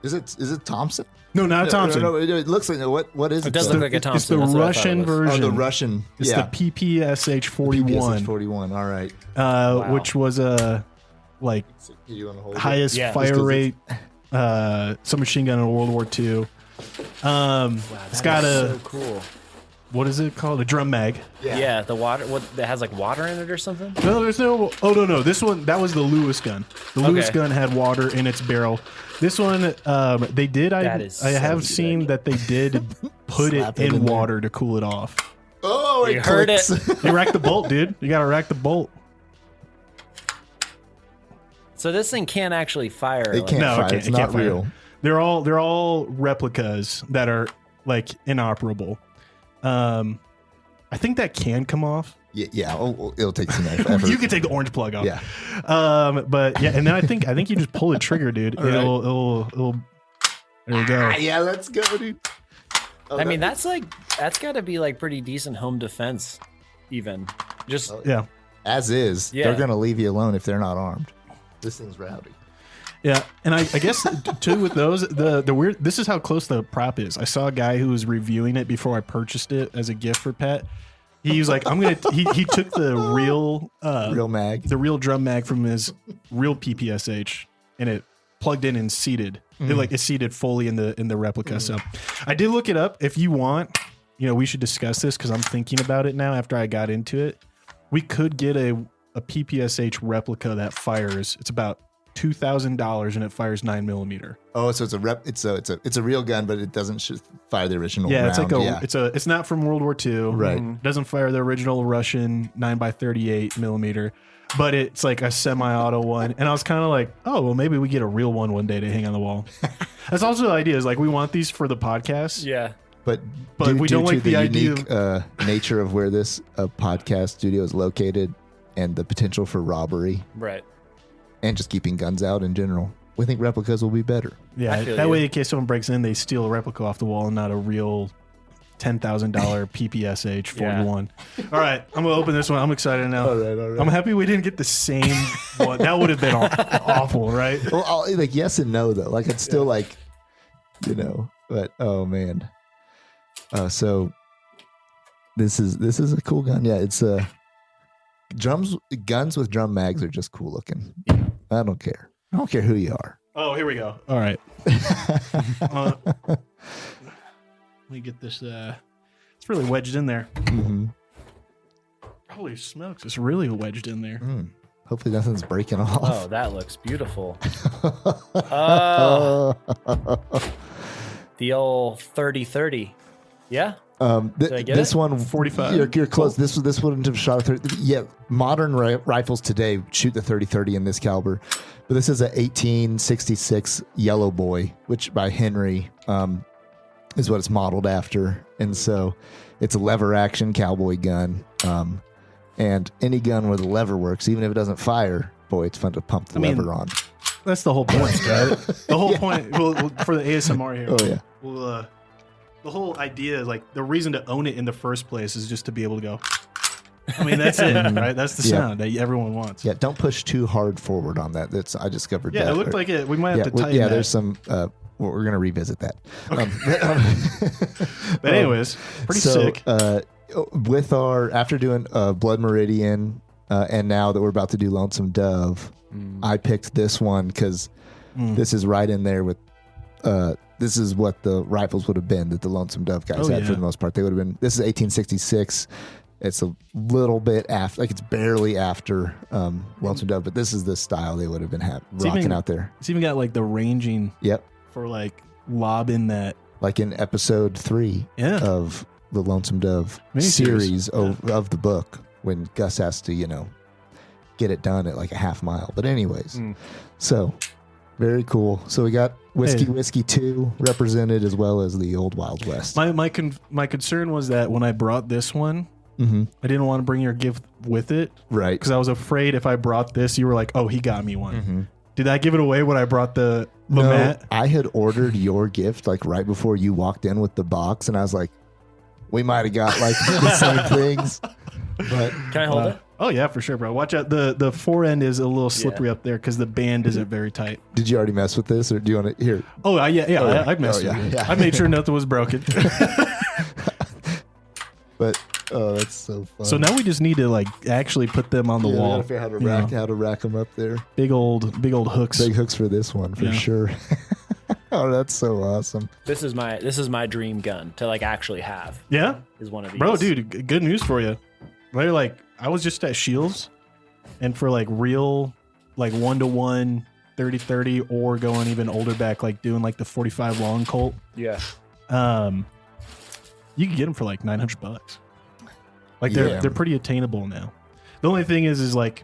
Is it Thompson? No, not a Thompson. No, it looks like what is it? It does look like a Thompson. It's the Russian version. Oh, the Russian. It's the PPSH 41. PPSH-41. All right. Wow. Which was a like highest fire rate submachine gun in World War II. It's got so cool. What is it called? A drum mag. Yeah, the water. What that has like water in it or something? No, there's no. Oh no, this one that was the Lewis gun. The Lewis gun had water in its barrel. This one, they did. I have seen that they did put it in water to cool it off. Oh, you heard it. You rack the bolt, dude. You gotta rack the bolt. So this thing can't actually fire. It can't fire. It's not real. They're all replicas that are like inoperable. I think that can come off. Yeah. It'll take some effort. You can take the orange plug off. Yeah. But yeah, and then I think you just pull the trigger, dude. It'll. There you go. Yeah, let's go, dude. I mean, that's got to be like pretty decent home defense, even. Just yeah. As is, they're gonna leave you alone if they're not armed. This thing's rowdy. Yeah, and I guess too with those, the weird. This is how close the prop is. I saw a guy who was reviewing it before I purchased it as a gift for Pet. He was like, he took the real drum mag from his real PPSH and it plugged in and seated. It's seated fully in the replica. So I did look it up. If you want, we should discuss this because I'm thinking about it now after I got into it. We could get a PPSH replica that fires. It's about $2,000 and it fires 9mm. Oh, so it's a real gun, but it doesn't fire the original. Yeah, round. It's not from World War II. Right. It doesn't fire the original Russian 9x38mm, but it's like a semi-auto one. And I was kind of like, oh, well, maybe we get a real one day to hang on the wall. That's also the idea. Is like we want these for the podcast. Yeah. But we don't like the unique nature of where this podcast studio is located and the potential for robbery. Right. And just keeping guns out in general. We think replicas will be better. Yeah, that way in case someone breaks in, they steal a replica off the wall and not a real $10,000 PPSH 41. Yeah. All right, I'm going to open this one. I'm excited now. All right. I'm happy we didn't get the same one. That would have been awful, right? Well, yes and no, though. Like, it's still but oh, man. So this is a cool gun. Yeah, it's guns with drum mags are just cool looking. I don't care. I don't care who you are. Oh, here we go. All right. Let me get this. It's really wedged in there. Mm-hmm. Holy smokes. It's really wedged in there. Hopefully nothing's breaking off. Oh, that looks beautiful. Oh. The old 30-30. Yeah. This one 45. You're close. This wouldn't have shot a 30. Yeah, modern rifles today shoot the 30-30 in this caliber, but this is a 1866 Yellow Boy, which by Henry is what it's modeled after, and so it's a lever action cowboy gun. And any gun where the lever works, even if it doesn't fire, boy, it's fun to pump the lever on. That's the whole point, right? The whole point. Well, for the ASMR here. Oh yeah. Well, the whole idea is like the reason to own it in the first place is just to be able to go. I mean, that's it, right? That's the sound that everyone wants. Yeah, don't push too hard forward on that. I discovered that. Yeah, it looked like it. We might have to tighten that. There's some. We're going to revisit that. Okay. But anyways, pretty sick. With after doing Blood Meridian, and now that we're about to do Lonesome Dove, I picked this one because this is right in there with. This is what the rifles would have been that the Lonesome Dove guys had for the most part. They would have been. This is 1866. It's a little bit after, like it's barely after Lonesome Dove, but this is the style they would have been rocking out there. It's even got like the ranging. Yep. For like lobbing that. Like in episode 3 of the Lonesome Dove series of the book, when Gus has to, get it done at like a half mile. But anyways, so very cool. So we got Whiskey 2 represented as well as the old Wild West. My concern was that when I brought this one, I didn't want to bring your gift with it. Right. Because I was afraid if I brought this, you were like, oh, he got me one. Did I give it away when I brought the mat? I had ordered your gift like right before you walked in with the box, and I was like, we might have got like the same things. But can I hold it? Oh yeah, for sure, bro. Watch out. The fore end is a little slippery up there because the band isn't very tight. Did you already mess with this, or do you want to hear? Oh yeah. I messed with it. Yeah. I made sure nothing was broken. But that's so fun. So now we just need to like actually put them on the wall. Gotta figure out how to rack them up there. Big old hooks. Big hooks for this one for sure. Oh, that's so awesome. This is my dream gun to like actually have. Yeah, is one of these. Bro, dude, good news for you. They're like, I was just at Shields, and for like real, like 1-to-1, 30-30, or going even older back, like doing like the 45 long Colt. Yeah. You can get them for like $900. Like they're pretty attainable now. The only thing is like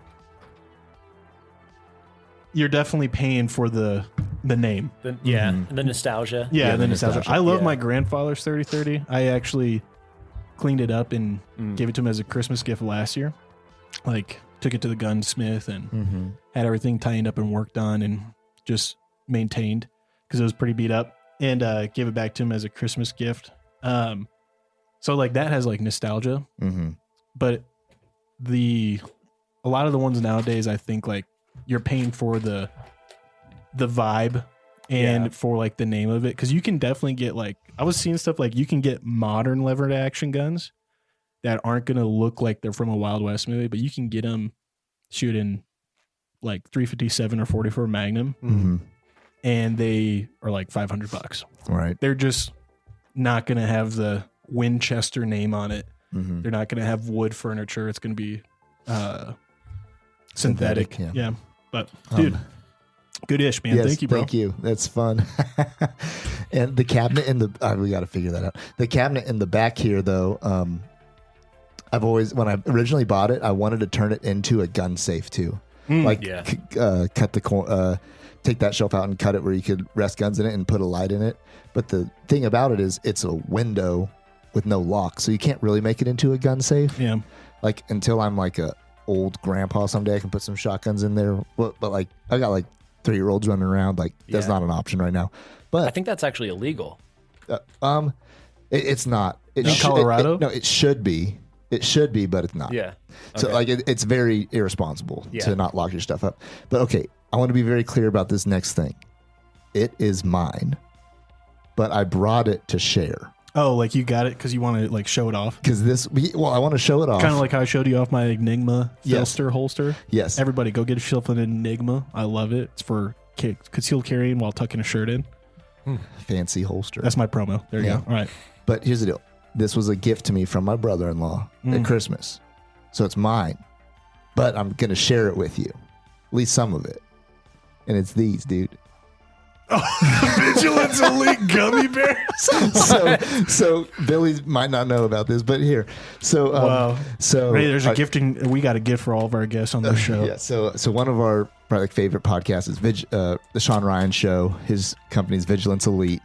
you're definitely paying for the name. The nostalgia. Yeah, the nostalgia. I love my grandfather's 30-30. I actually cleaned it up and gave it to him as a Christmas gift last year. Like took it to the gunsmith and had everything tightened up and worked on and just maintained because it was pretty beat up, and gave it back to him as a Christmas gift. So like that has like nostalgia, but a lot of the ones nowadays, I think like you're paying for the vibe and for like the name of it. Cause you can definitely get like, I was seeing stuff like you can get modern levered action guns that aren't going to look like they're from a Wild West movie, but you can get them shooting like 357 or 44 Magnum, and they are like $500. Right. They're just not going to have the Winchester name on it. They're not going to have wood furniture. It's going to be synthetic. Yeah. But dude, good ish, man. Yes, thank you, bro. Thank you. That's fun. And the cabinet in the we got to figure that out. The cabinet in the back here, though. I've always, when I originally bought it, I wanted to turn it into a gun safe too. Cut the take that shelf out and cut it where you could rest guns in it and put a light in it. But the thing about it is, it's a window with no lock, so you can't really make it into a gun safe. Yeah. Like until I'm like a old grandpa someday, I can put some shotguns in there. But like I got like 3-year-olds running around. Like that's not an option right now. But I think that's actually illegal. It's not. In Colorado? No, it should be. It should be, but it's not. Yeah. So like it's very irresponsible to not lock your stuff up. But okay, I want to be very clear about this next thing. It is mine, but I brought it to share. Oh, like you got it because you want to like show it off? Because I want to show it off. Kind of like how I showed you off my Enigma holster. Yes. Everybody go get yourself an Enigma. I love it. It's for concealed carrying while tucking a shirt in. Fancy holster. That's my promo. There you go. All right. But here's the deal. This was a gift to me from my brother-in-law at Christmas. So it's mine. But I'm going to share it with you. At least some of it. And it's these, dude. Vigilance Elite Gummy Bears. so Billy might not know about this, but here. So wow. So hey, there's a gifting. We got a gift for all of our guests on the show. Yeah. So one of our probably favorite podcasts is the Sean Ryan Show. His company's Vigilance Elite,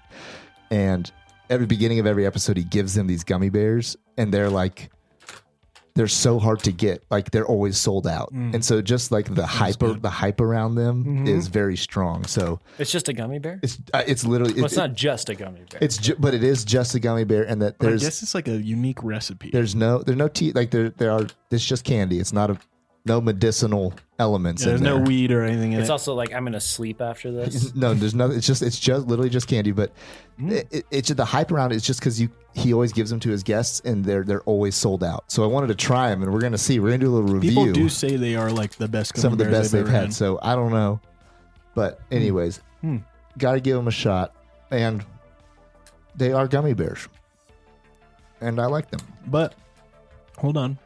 and at the beginning of every episode, he gives them these gummy bears, and they're so hard to get. Like they're always sold out. And so just like the hype around them is very strong. So it's just a gummy bear? It's literally, well, it's not just a gummy bear. But it is just a gummy bear. And that there's, I guess it's like a unique recipe. There's no tea. Like it's just candy. It's not no medicinal elements. There's no weed or anything in it. It's also like I'm gonna sleep after this. No, there's nothing. It's just literally just candy. But it's the hype around it. It's just because he always gives them to his guests, and they're always sold out. So I wanted to try them, and we're gonna see. We're gonna do a little review. People do say they are like the best. Some of the best they've had. So I don't know, but anyways, got to give them a shot, and they are gummy bears, and I like them. But hold on.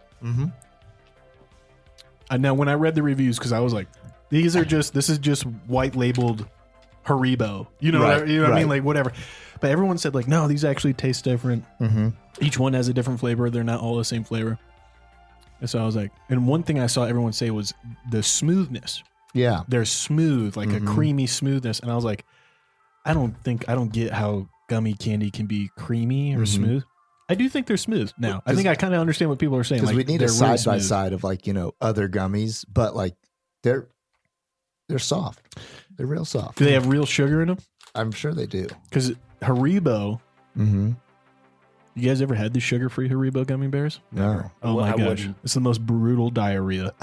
Now, when I read the reviews, because I was like, this is just white labeled Haribo. You know, what I mean? Like, whatever. But everyone said, like, no, these actually taste different. Each one has a different flavor. They're not all the same flavor. And so I was like, and one thing I saw everyone say was the smoothness. Yeah. They're smooth, like a creamy smoothness. And I was like, I don't get how gummy candy can be creamy or smooth. I do think they're smooth now. I think I kind of understand what people are saying. Because like, we need a side by side of like, other gummies, but like they're soft. They're real soft. Do they have real sugar in them? I'm sure they do. Because Haribo, you guys ever had the sugar-free Haribo gummy bears? No. Oh my gosh. It's the most brutal diarrhea.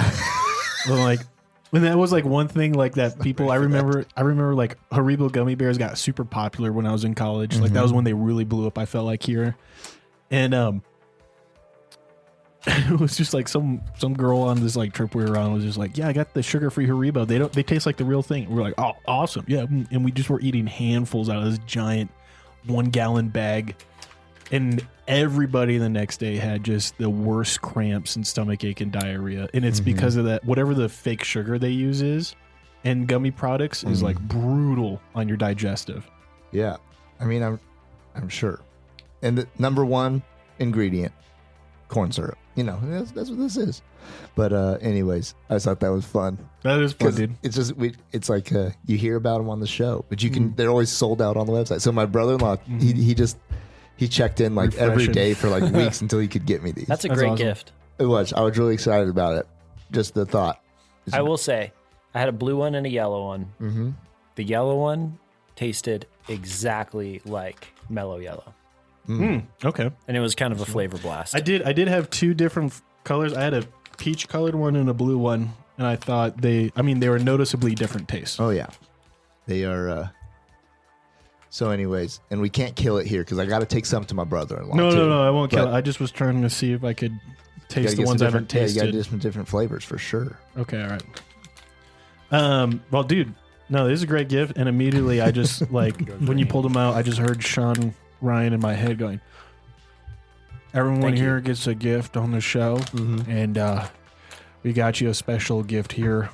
Like, when that was like one thing like that people, I remember like Haribo gummy bears got super popular when I was in college. Like that was when they really blew up, I felt like here. And it was just like some girl on this like trip we were on was just like, yeah, I got the sugar-free Haribo. They taste like the real thing. We're like, oh, awesome. Yeah. And we just were eating handfuls out of this giant 1-gallon bag. And everybody the next day had just the worst cramps and stomachache and diarrhea. And it's because of that, whatever the fake sugar they use is in gummy products is like brutal on your digestive. Yeah. I mean, I'm sure. And the number one ingredient, corn syrup. That's what this is. But anyways, I just thought that was fun. That is fun, dude. It's just it's like you hear about them on the show, but you can. They're always sold out on the website. So my brother-in-law, he checked in like every day for like weeks until he could get me these. That's a great gift. It was. I was really excited about it. Just the thought. I will say, I had a blue one and a yellow one. The yellow one tasted exactly like mellow yellow. Okay. And it was kind of a flavor blast. I did have two different colors. I had a peach colored one and a blue one, and I thought they were noticeably different tastes. Oh yeah, they are So anyways, and we can't kill it here because I got to take some to my brother-in-law. No, I won't kill it. I just was trying to see if I could taste the ones I haven't tasted. Yeah, you got to do some different flavors for sure. Okay, all right. Well, dude, no, this is a great gift. And immediately I just, like, when you pulled them out, I just heard Sean Ryan in my head going, everyone here gets a gift on the show. Mm-hmm. And we got you a special gift here.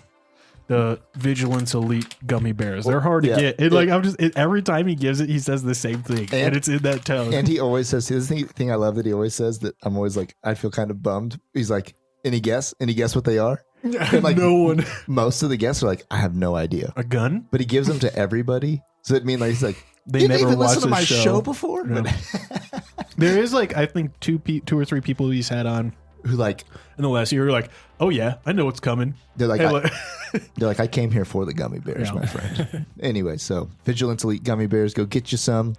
The Vigilance Elite gummy bears. They're hard to get. Every time he gives it, he says the same thing, and it's in that tone. And he always says, this thing I love that he always says that I'm always like, I feel kind of bummed. He's like, any guess? Any guess what they are? And like, no one. Most of the guests are like, I have no idea. A gun? But he gives them to everybody. So it means like he's like, they never even watched listened to my show before. No. There is like, I think two or three people he's had on who like in the last year were like, oh yeah, I know what's coming. They're like, they're like, I came here for the gummy bears, my friend. Anyway, so Vigilance Elite gummy bears, go get you some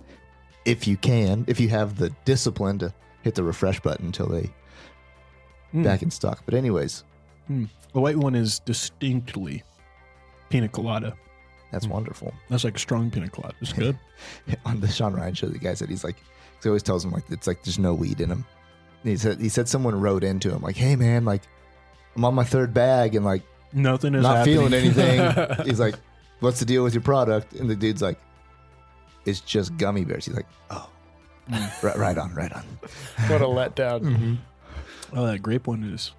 if you can, if you have the discipline to hit the refresh button until they back in stock. But anyways, the white one is distinctly pina colada. That's wonderful. That's like a strong pina colada. It's good. On the Sean Ryan show, the guy said he always tells him like it's like there's no weed in him. He said someone wrote into him like, hey man, like I'm on my third bag and like nothing is not happening. Feeling anything. He's like, what's the deal with your product? And the dude's like, it's just gummy bears. He's like, oh, right on. What a letdown. Mm-hmm. Oh, that grape one is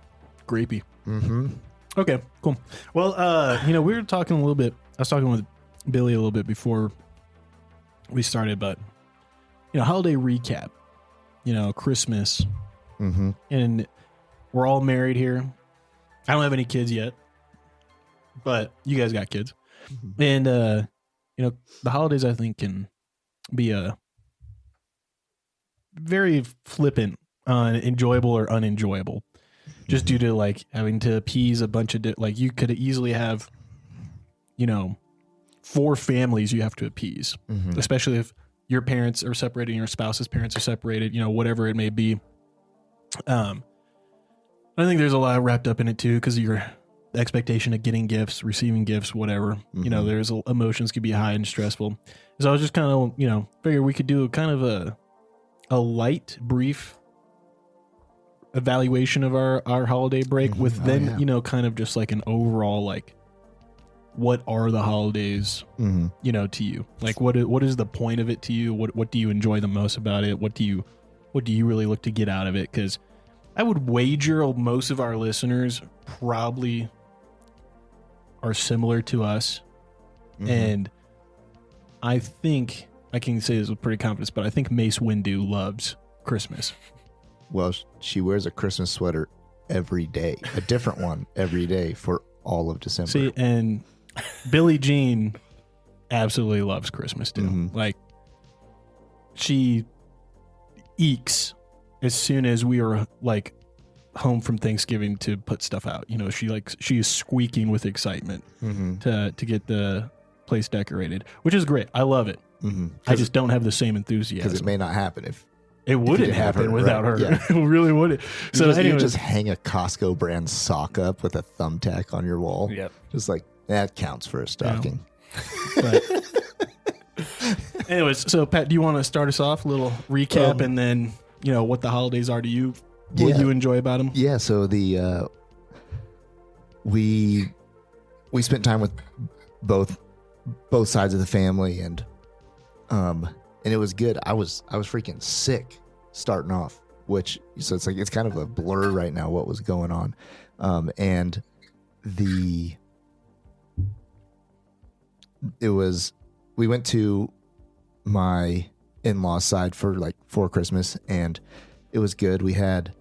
grapey. Mm-hmm. Okay, cool. Well, we were talking a little bit. I was talking with Billy a little bit before we started, but holiday recap. Christmas. Mm-hmm. And we're all married here. I don't have any kids yet, but you guys got kids. Mm-hmm. And, the holidays, I think, can be a very flippant on enjoyable or unenjoyable, just due to like having to appease a bunch of, like you could easily have, 4 families you have to appease, especially if your parents are separated and your spouse's parents are separated, whatever it may be. I think there's a lot wrapped up in it too, because your expectation of getting gifts, receiving gifts, whatever. There's emotions could be high and stressful. So I was just kind of, figure we could do kind of a light, brief evaluation of our holiday break with then, kind of just like an overall like, what are the holidays, to you? Like, what is the point of it to you? What do you enjoy the most about it? What do you really look to get out of it? Because I would wager most of our listeners probably are similar to us. And I think I can say this with pretty confidence, but I think Mace Windu loves Christmas. Well, she wears a Christmas sweater every day, a different one every day for all of December. See, and Billie Jean absolutely loves Christmas too. Like, she eeks as soon as we are like home from Thanksgiving to put stuff out. She is squeaking with excitement to get the place decorated, which is great. I love it. I just don't have the same enthusiasm because it may not happen if it wouldn't happen without her. Yeah. It really wouldn't. So you just hang a Costco brand sock up with a thumbtack on your wall. Yep. Just like that counts for a stocking. But anyways, so Pat, do you want to start us off? A little recap and then, what the holidays are to you, what you enjoy about them? Yeah. So we spent time with both sides of the family and it was good. I was freaking sick starting off, so it's like, it's kind of a blur right now what was going on. And we went to my in-laws side for Christmas, and it was good. We had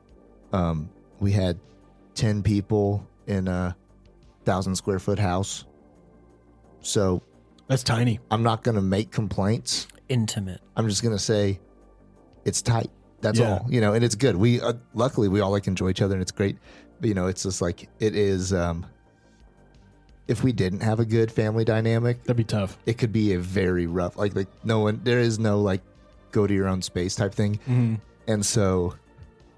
10 people in a 1,000 square foot house. So that's tiny. I'm not going to make complaints. Intimate. I'm just going to say it's tight. That's all, and it's good. We, luckily we all like enjoy each other and it's great. But, it's just like, it is, if we didn't have a good family dynamic, that'd be tough. It could be a very rough, like there is no like go to your own space type thing. And so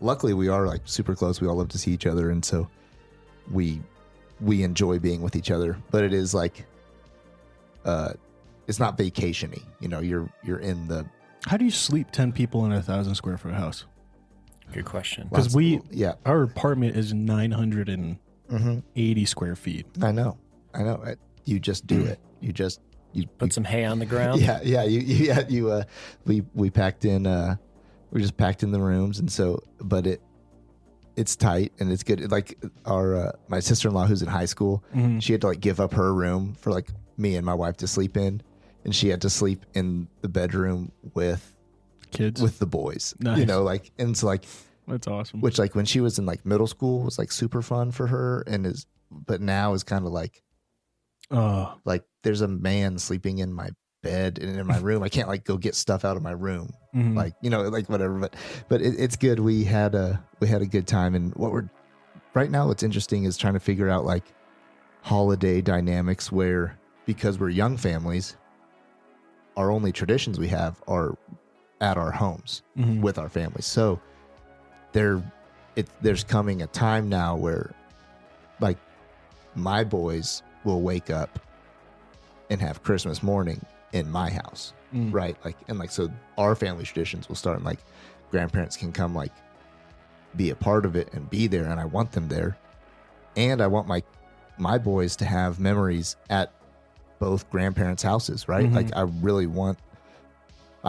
luckily we are like super close. We all love to see each other. And so we enjoy being with each other, but it is like, it's not vacation-y. You know, you're in the. How do you sleep 10 people in a 1,000 square foot house? Good question. Because our apartment is 980 square feet. I know. You just do it. You put some hay on the ground. We packed in. We just packed in the rooms, and so, but it's tight and it's good. Like my sister-in-law who's in high school, she had to like give up her room for like me and my wife to sleep in, and she had to sleep in the bedroom with kids, with the boys. Nice. You know, like, and it's like that's awesome. Which like when she was in like middle school was like super fun for her, but now is kind of like there's a man sleeping in my bed and in my room. I can't like go get stuff out of my room, like, you know, like whatever. But it's good. We had a good time, and right now what's interesting is trying to figure out like holiday dynamics where, because we're young families, our only traditions we have are at our homes with our families. So there's coming a time now where like my boys will wake up and have Christmas morning in my house, right? Like, and like, so our family traditions will start, and like grandparents can come like be a part of it and be there, and I want them there, and I want my boys to have memories at both grandparents' houses, right? Like I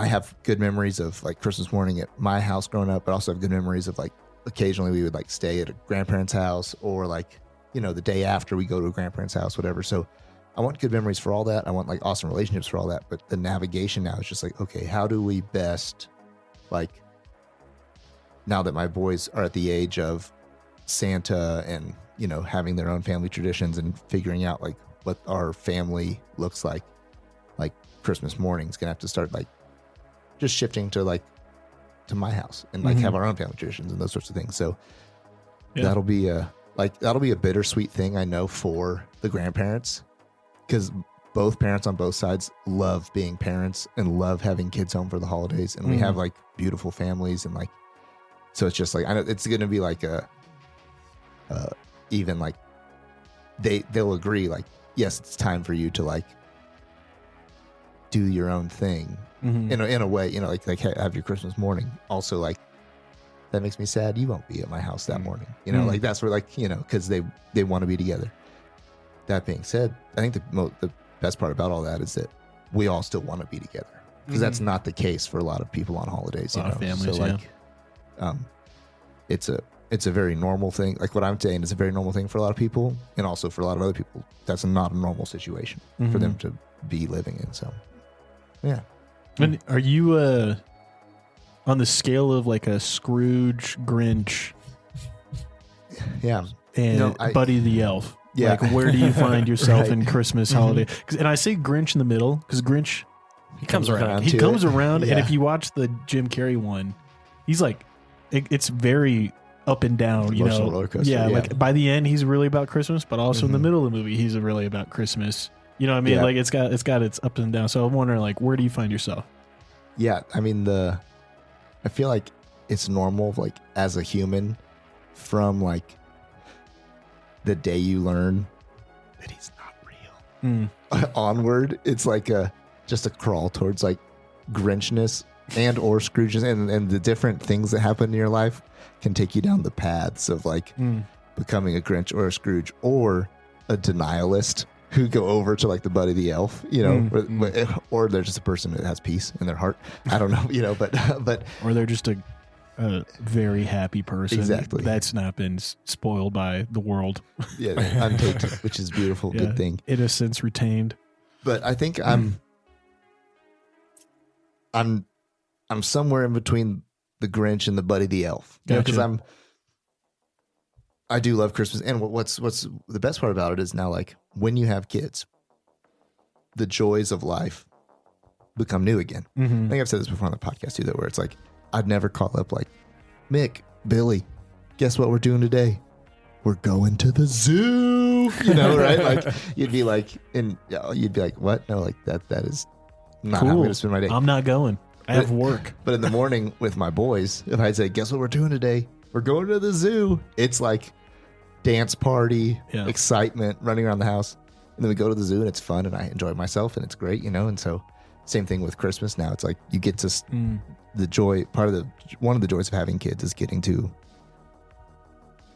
have good memories of like Christmas morning at my house growing up, but also have good memories of like occasionally we would like stay at a grandparent's house, or like, you know, the day after we go to a grandparent's house, whatever. So I want good memories for all that. I want like awesome relationships for all that. But the navigation now is just like, okay, how do we best, like, now that my boys are at the age of Santa and, you know, having their own family traditions and figuring out like what our family looks like Christmas morning is going to have to start like just shifting to like to my house and like have our own family traditions and those sorts of things. So that'll be a bittersweet thing, I know, for the grandparents, because both parents on both sides love being parents and love having kids home for the holidays, and we have like beautiful families, and like, so it's just like, I know it's going to be like even like they'll agree like, yes, it's time for you to like do your own thing in a way, you know, like have your Christmas morning. Also, like, that makes me sad you won't be at my house that morning, you know, like that's where, like, you know, because they want to be together. That being said, I think the best part about all that is that we all still want to be together, because that's not the case for a lot of people on holidays, you know. Families, so like it's a very normal thing. Like what I'm saying is a very normal thing for a lot of people, and also for a lot of other people that's not a normal situation for them to be living in. So yeah. And are you on the scale of like a Scrooge, Grinch, and Buddy the Elf? Yeah. Like, where do you find yourself in Christmas holiday? And I say Grinch in the middle because Grinch, he comes around. He comes around, and if you watch the Jim Carrey one, he's like, it's very up and down, you know. Roller coaster, yeah, like by the end, he's really about Christmas, but also in the middle of the movie, he's really about Christmas. You know what I mean? Yeah. Like it's got its ups and downs. So I'm wondering, like, where do you find yourself? Yeah, I mean I feel like it's normal, like as a human, from like the day you learn that he's not real onward, it's like just a crawl towards like Grinchness and or Scrooges, and the different things that happen in your life can take you down the paths of like becoming a Grinch or a Scrooge or a denialist who go over to like the Buddy the Elf, you know, or they're just a person that has peace in their heart. I don't know, you know, but or they're just a very happy person. Exactly. That's not been spoiled by the world. Yeah, untainted, which is beautiful, good thing. Innocence retained. But I think I'm somewhere in between the Grinch and the Buddy the Elf. Gotcha. Because I do love Christmas, and what's the best part about it is now, like, when you have kids, the joys of life become new again. I think I've said this before on the podcast too, where it's like, I'd never call up like, Mick, Billy, guess what we're doing today? We're going to the zoo, you know, right? Like you'd be like, what? No, like that is not how I'm going to spend my day. I'm not going. I have work. But in the morning with my boys, if I'd say, guess what we're doing today? We're going to the zoo. It's like dance party, excitement, running around the house. And then we go to the zoo and it's fun and I enjoy myself and it's great, you know? And so same thing with Christmas now. It's like you get to the joy, one of the joys of having kids is getting to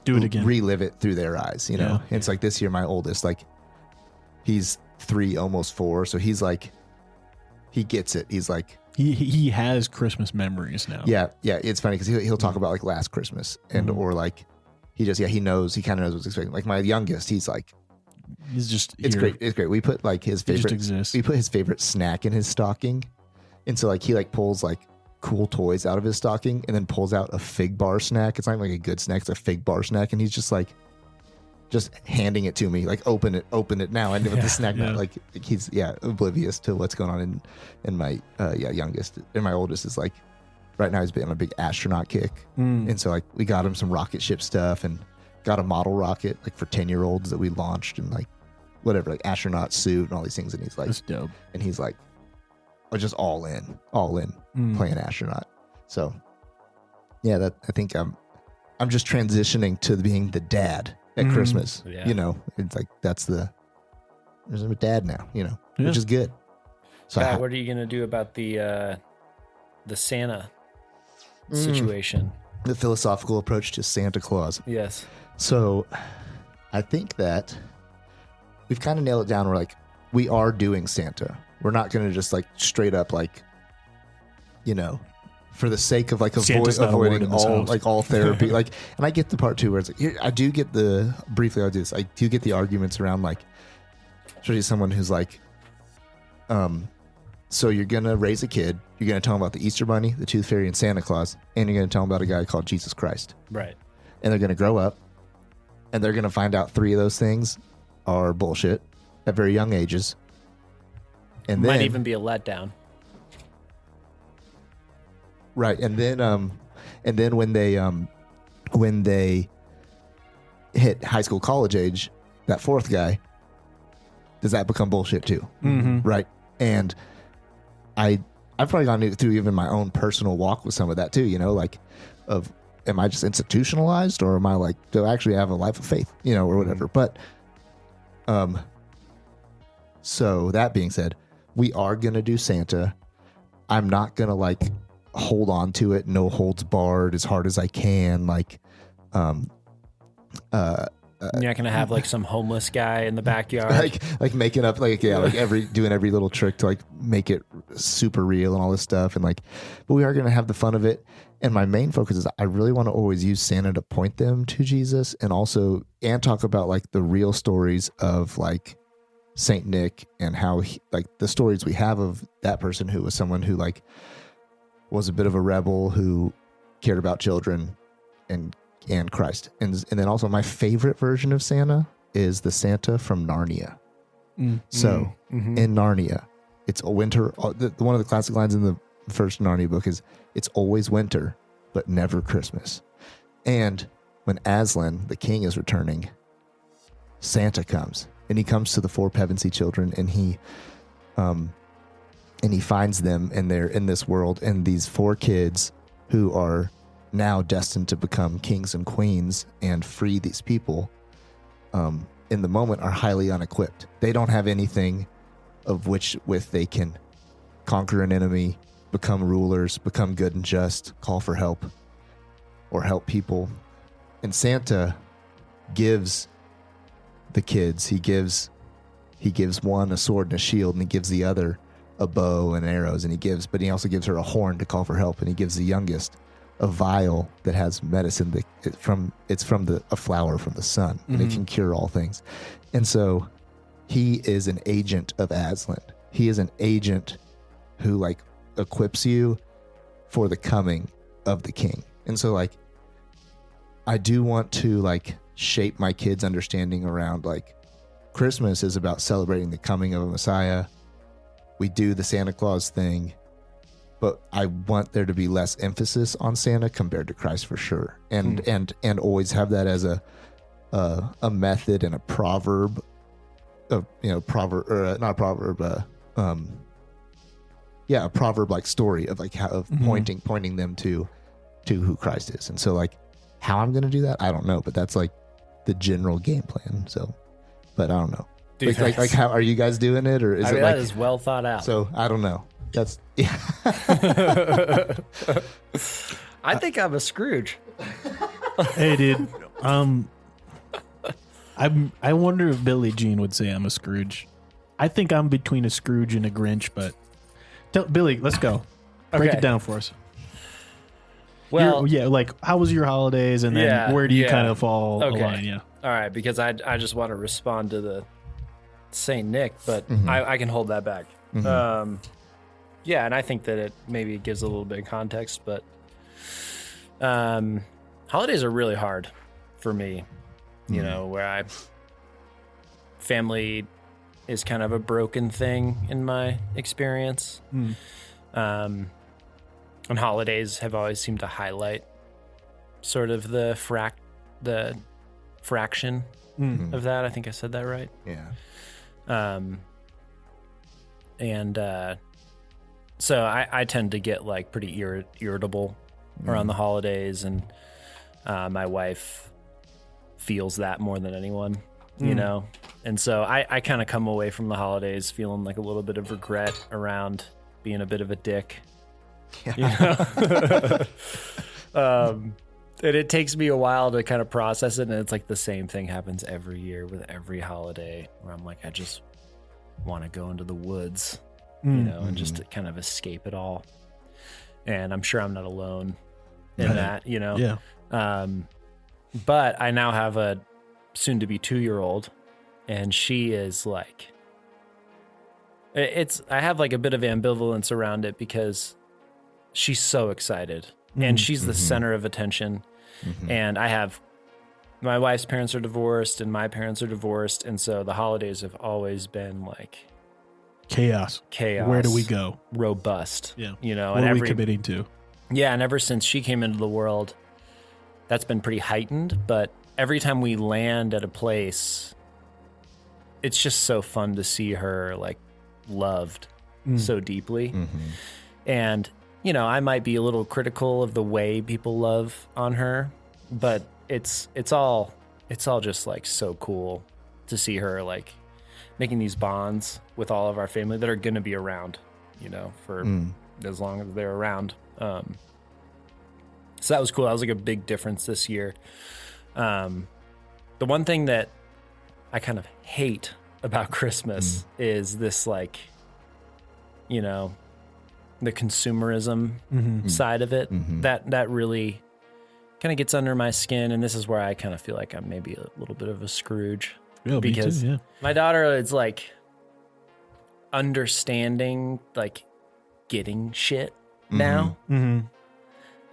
do it again, relive it through their eyes, you know? And it's like this year, my oldest, like he's 3, almost 4. So he's like, he gets it. He's like, he has Christmas memories now. Yeah. It's funny because he'll talk about like last Christmas and, or like he just, he knows, he kind of knows what's expecting. Like my youngest, he's like, he's just, it's here. great. It's great. We put like his favorite, we put his favorite snack in his stocking. And so like, he like pulls like cool toys out of his stocking and then pulls out a fig bar snack. It's not like a good snack. It's a fig bar snack. And he's just like, just handing it to me, like open it now. And with the snack, like he's oblivious to what's going on in my youngest. And my oldest is like, right now he's been on a big astronaut kick. And so like we got him some rocket ship stuff and got a model rocket like for 10-year-olds that we launched and like whatever, like astronaut suit and all these things. And he's like, that's dope. And he's like, just all in playing astronaut. So yeah, that I think I'm just transitioning to being the dad at Christmas. You know, it's like there's a dad now, you know, which is good. So Pat, what are you gonna do about the Santa situation? The philosophical approach to Santa Claus. Yes. So I think that we've kind of nailed it down. We're like, we are doing Santa. We're not going to just like straight up like, you know, for the sake of like avoiding all therapy. Like, and I get the part too where it's like, I do get briefly I'll do this. I do get the arguments around like, especially someone who's like, so you're going to raise a kid, you're going to tell them about the Easter Bunny, the Tooth Fairy, and Santa Claus, and you're going to tell them about a guy called Jesus Christ. Right. And they're going to grow up and they're going to find out 3 of those things are bullshit at very young ages. And might even be a letdown. Right. And then when they hit high school, college age, that 4th guy, does that become bullshit too? Right. And I've probably gone through even my own personal walk with some of that too, you know, like am I just institutionalized or am I like, do I actually have a life of faith, you know, or whatever. But, so that being said, we are going to do Santa. I'm not going to like hold on to it. No holds barred as hard as I can. Like, you're not going to have like some homeless guy in the backyard. like making up like doing every little trick to like make it super real and all this stuff. And like, but we are going to have the fun of it. And my main focus is I really want to always use Santa to point them to Jesus and talk about like the real stories of like Saint Nick and how like the stories we have of that person who was someone who like was a bit of a rebel who cared about children and Christ. And then also my favorite version of Santa is the Santa from Narnia. In Narnia, it's a winter. One of the classic lines in the first Narnia book is, "It's always winter, but never Christmas." And when Aslan, the king, is returning, Santa comes, and he comes to the 4 Pevensey children, and he finds them, and they're in this world, and these 4 kids who are now destined to become kings and queens and free these people, in the moment are highly unequipped. They don't have anything of which with they can conquer an enemy, become rulers, become good and just, call for help, or help people. And Santa gives the kids, he gives one a sword and a shield, and he gives the other a bow and arrows, and but he also gives her a horn to call for help, and he gives the youngest a vial that has medicine it's from a flower from the sun, and it can cure all things. And so he is an agent of Aslan. He is an agent who like equips you for the coming of the king. And so like I do want to like shape my kids' understanding around like Christmas is about celebrating the coming of a Messiah. We do the Santa Claus thing, but I want there to be less emphasis on Santa compared to Christ for sure. And always have that as a method and a proverb of, a proverb like story of like how pointing them to who Christ is. And so like how I'm going to do that, I don't know, but that's like the general game plan. So, but I don't know. Like how are you guys doing it, or is it like that is well thought out? So I don't know. That's yeah. I think I'm a Scrooge. Hey, dude. I wonder if Billie Jean would say I'm a Scrooge. I think I'm between a Scrooge and a Grinch, but Billy, let's go. Break it down for us. Well, like how was your holidays, and then where do you kind of fall align? Yeah. All right, because I just want to respond to the Saint Nick, but I can hold that back. Yeah, and I think that it maybe gives a little bit of context, but holidays are really hard for me. You know, where family is kind of a broken thing in my experience. And holidays have always seemed to highlight sort of the fraction of that. I think I said that right. Yeah. So I tend to get like pretty irritable around the holidays, and my wife feels that more than anyone, you know? And so I kind of come away from the holidays feeling like a little bit of regret around being a bit of a dick. Yeah. You know? And it takes me a while to kind of process it. And it's like the same thing happens every year with every holiday, where I'm like, I just want to go into the woods, you know, and just to kind of escape it all. And I'm sure I'm not alone in that, you know? Yeah. But I now have a soon to be 2-year-old, and she is like, I have like a bit of ambivalence around it because she's so excited and she's the center of attention. And my wife's parents are divorced and my parents are divorced. And so the holidays have always been like chaos. Where do we go? Robust. Yeah. You know, what are we committing to? Yeah. And ever since she came into the world, that's been pretty heightened. But every time we land at a place, it's just so fun to see her like loved so deeply. And, you know, I might be a little critical of the way people love on her, but it's all just like so cool to see her like making these bonds with all of our family that are going to be around, you know, for as long as they're around. So that was cool. That was like a big difference this year. The one thing that I kind of hate about Christmas is this, like, you know, the consumerism side of it. That really kind of gets under my skin. And this is where I kind of feel like I'm maybe a little bit of a Scrooge. Because my daughter is like understanding, like getting shit now.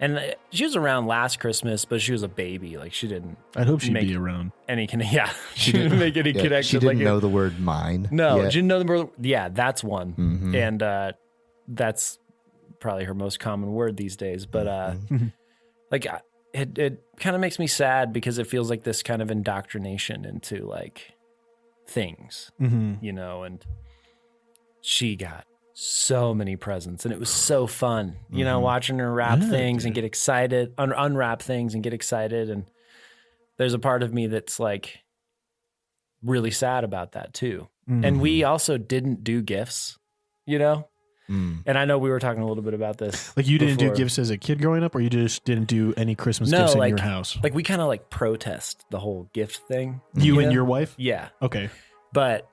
And she was around last Christmas, but she was a baby. Like she didn't. I hope she'd be around. She didn't make any connection. She didn't know the word mine. No, she didn't know the word. Yeah, that's one. And that's probably her most common word these days. But like it kind of makes me sad because it feels like this kind of indoctrination into like things, you know, and she got so many presents and it was so fun, you know, watching her wrap things and get excited, unwrap things and get excited. And there's a part of me that's like really sad about that too. And we also didn't do gifts, you know? And I know we were talking a little bit about this. Like you didn't do gifts as a kid growing up, or you just didn't do any Christmas gifts in your house? Like we kind of like protest the whole gift thing. You and your wife? Yeah. Okay. But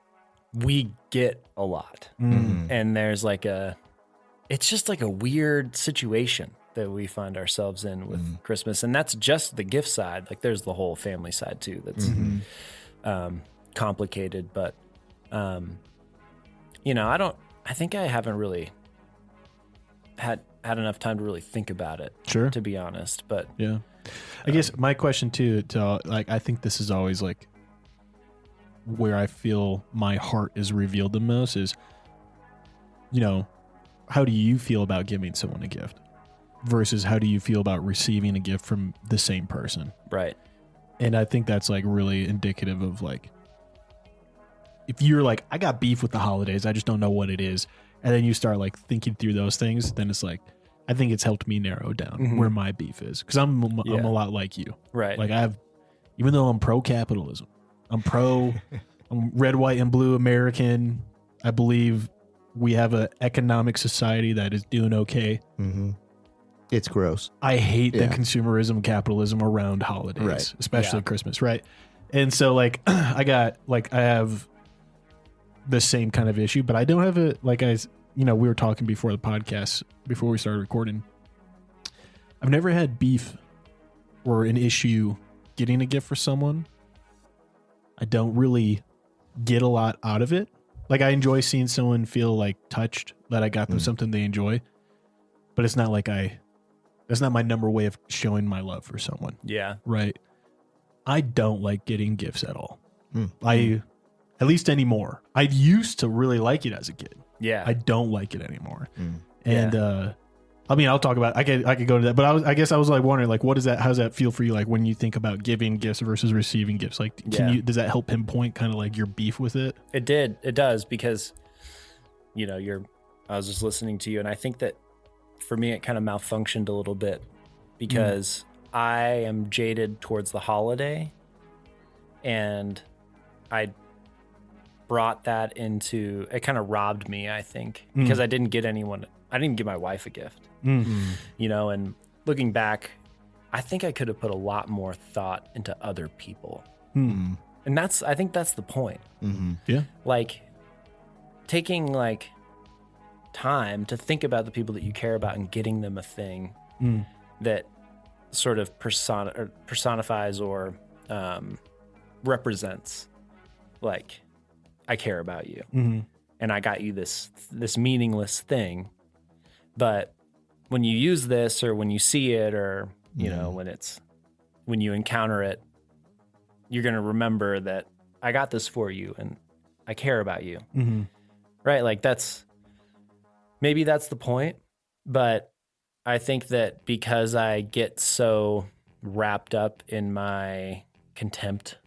we get a lot. And there's like it's just like a weird situation that we find ourselves in with Christmas. And that's just the gift side. Like there's the whole family side too. That's complicated, but you know, I think I haven't really had enough time to really think about it. Sure. To be honest, but yeah, I guess my question too, like, I think this is always like where I feel my heart is revealed the most is, you know, how do you feel about giving someone a gift versus how do you feel about receiving a gift from the same person? Right. And I think that's like really indicative of like, if you're like, I got beef with the holidays, I just don't know what it is. And then you start like thinking through those things, then it's like, I think it's helped me narrow down where my beef is. Cause I'm a lot like you. Right. Like even though I'm pro capitalism, I'm pro I'm red, white, and blue American. I believe we have an economic society that is doing okay. Mm-hmm. It's gross. I hate the consumerism, capitalism around holidays, especially Christmas, right? And so, like, I have the same kind of issue, but I don't have it. Like, we were talking before the podcast, before we started recording. I've never had beef or an issue getting a gift for someone. I don't really get a lot out of it. Like, I enjoy seeing someone feel like touched that I got them something they enjoy, but it's not like that's not my number way of showing my love for someone. Yeah. Right. I don't like getting gifts at all. At least anymore. I used to really like it as a kid. Yeah. I don't like it anymore. And, I mean, I'll talk about, I could go to that, but I guess I was like wondering, like, how does that feel for you? Like when you think about giving gifts versus receiving gifts, like, does that help pinpoint kind of like your beef with it? It does, because, I was just listening to you, and I think that for me, it kind of malfunctioned a little bit because I am jaded towards the holiday, and I brought that into, it kind of robbed me, I think, because I didn't give my wife a gift, and looking back, I think I could have put a lot more thought into other people. And I think that's the point. Yeah. Like taking like time to think about the people that you care about and getting them a thing that sort of personifies or represents, like, I care about you and I got you this meaningless thing. But when you use this, or when you see it, or, when you encounter it, you're going to remember that I got this for you and I care about you. Right? Like maybe that's the point. But I think that because I get so wrapped up in my contempt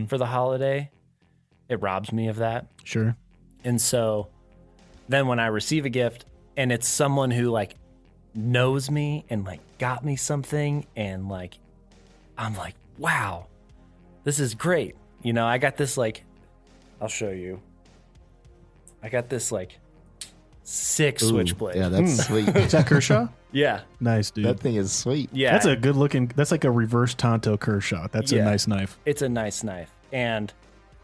for the holiday, it robs me of that. Sure. And so then when I receive a gift and it's someone who like knows me and like got me something, and like, I'm like, wow, this is great. I got this, like, I'll show you. I got this like sick switchblade. Yeah, that's sweet. Is that Kershaw? Yeah. Nice, dude. That thing is sweet. Yeah. That's a good looking, that's like a reverse Tonto Kershaw. That's a nice knife. It's a nice knife. And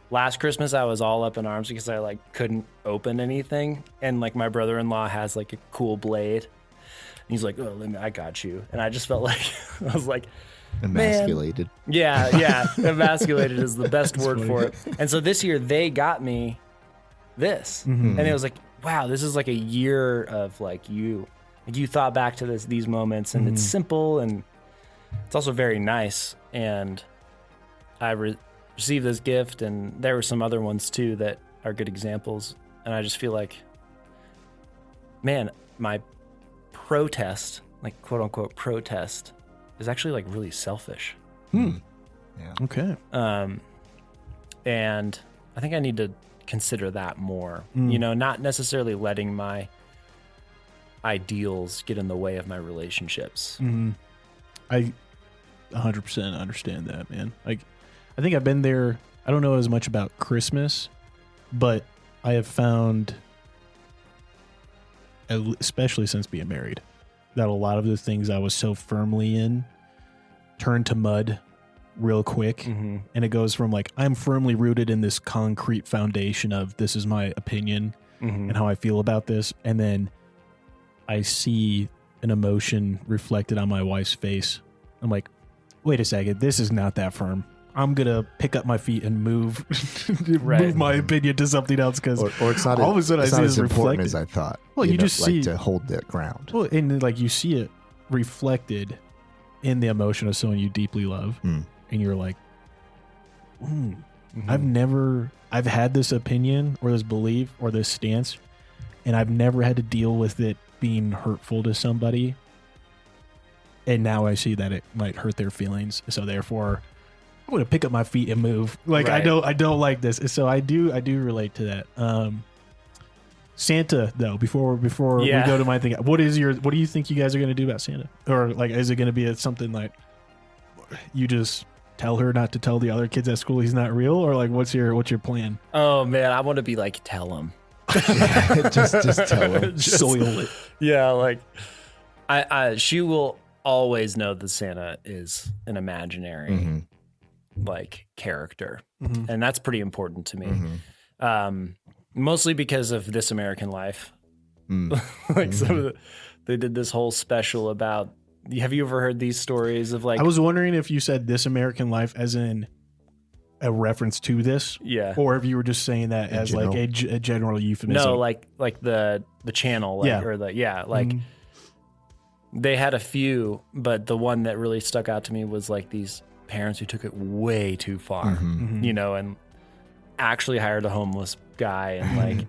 last Christmas, I was all up in arms because I like couldn't open anything. And like my brother-in-law has like a cool blade. And he's like, oh, I got you. And I just felt like, I was like, emasculated. Man. Yeah. Emasculated is the best word for it. And so this year they got me this. And it was like, wow, this is like a year of like you thought back to these moments, and it's simple, and it's also very nice. And I received this gift, and there were some other ones too that are good examples. And I just feel like, man, my protest, like quote unquote protest, is actually like really selfish. Yeah. Okay. And I think I need to consider that more, not necessarily letting my ideals get in the way of my relationships. I 100% understand that, man. Like, I think I've been there. I don't know as much about Christmas, but I have found, especially since being married, that a lot of the things I was so firmly in turn to mud real quick. And it goes from like, I'm firmly rooted in this concrete foundation of this is my opinion and how I feel about this. And then I see an emotion reflected on my wife's face. I'm like, wait a second, this is not that firm. I'm going to pick up my feet and move move my opinion to something else, because or it's not all of a sudden I see as this important reflected. as I thought. Well, you just see to hold that ground. Well, and like you see it reflected in the emotion of someone you deeply love, and you're like, I've had this opinion or this belief or this stance, and I've never had to deal with it being hurtful to somebody. And now I see that it might hurt their feelings. So therefore, I'm going to pick up my feet and move. Like, right. I don't like this. So I do relate to that. Santa, though, before we go to my thing, what do you think you guys are going to do about Santa? Or like, is it going to be something like you just tell her not to tell the other kids at school he's not real, or like what's your plan? Oh man, I want to be like, tell him. just tell him. Soil it. Yeah, like she will always know that Santa is an imaginary like character, and that's pretty important to me. Mostly because of This American Life. Like some of they did this whole special about. Have you ever heard these stories of like? I was wondering if you said This American Life as in a reference to this, or if you were just saying that as like a general euphemism. No, like the channel, like, or the they had a few, but the one that really stuck out to me was like these parents who took it way too far, you know, and actually hired a homeless guy and like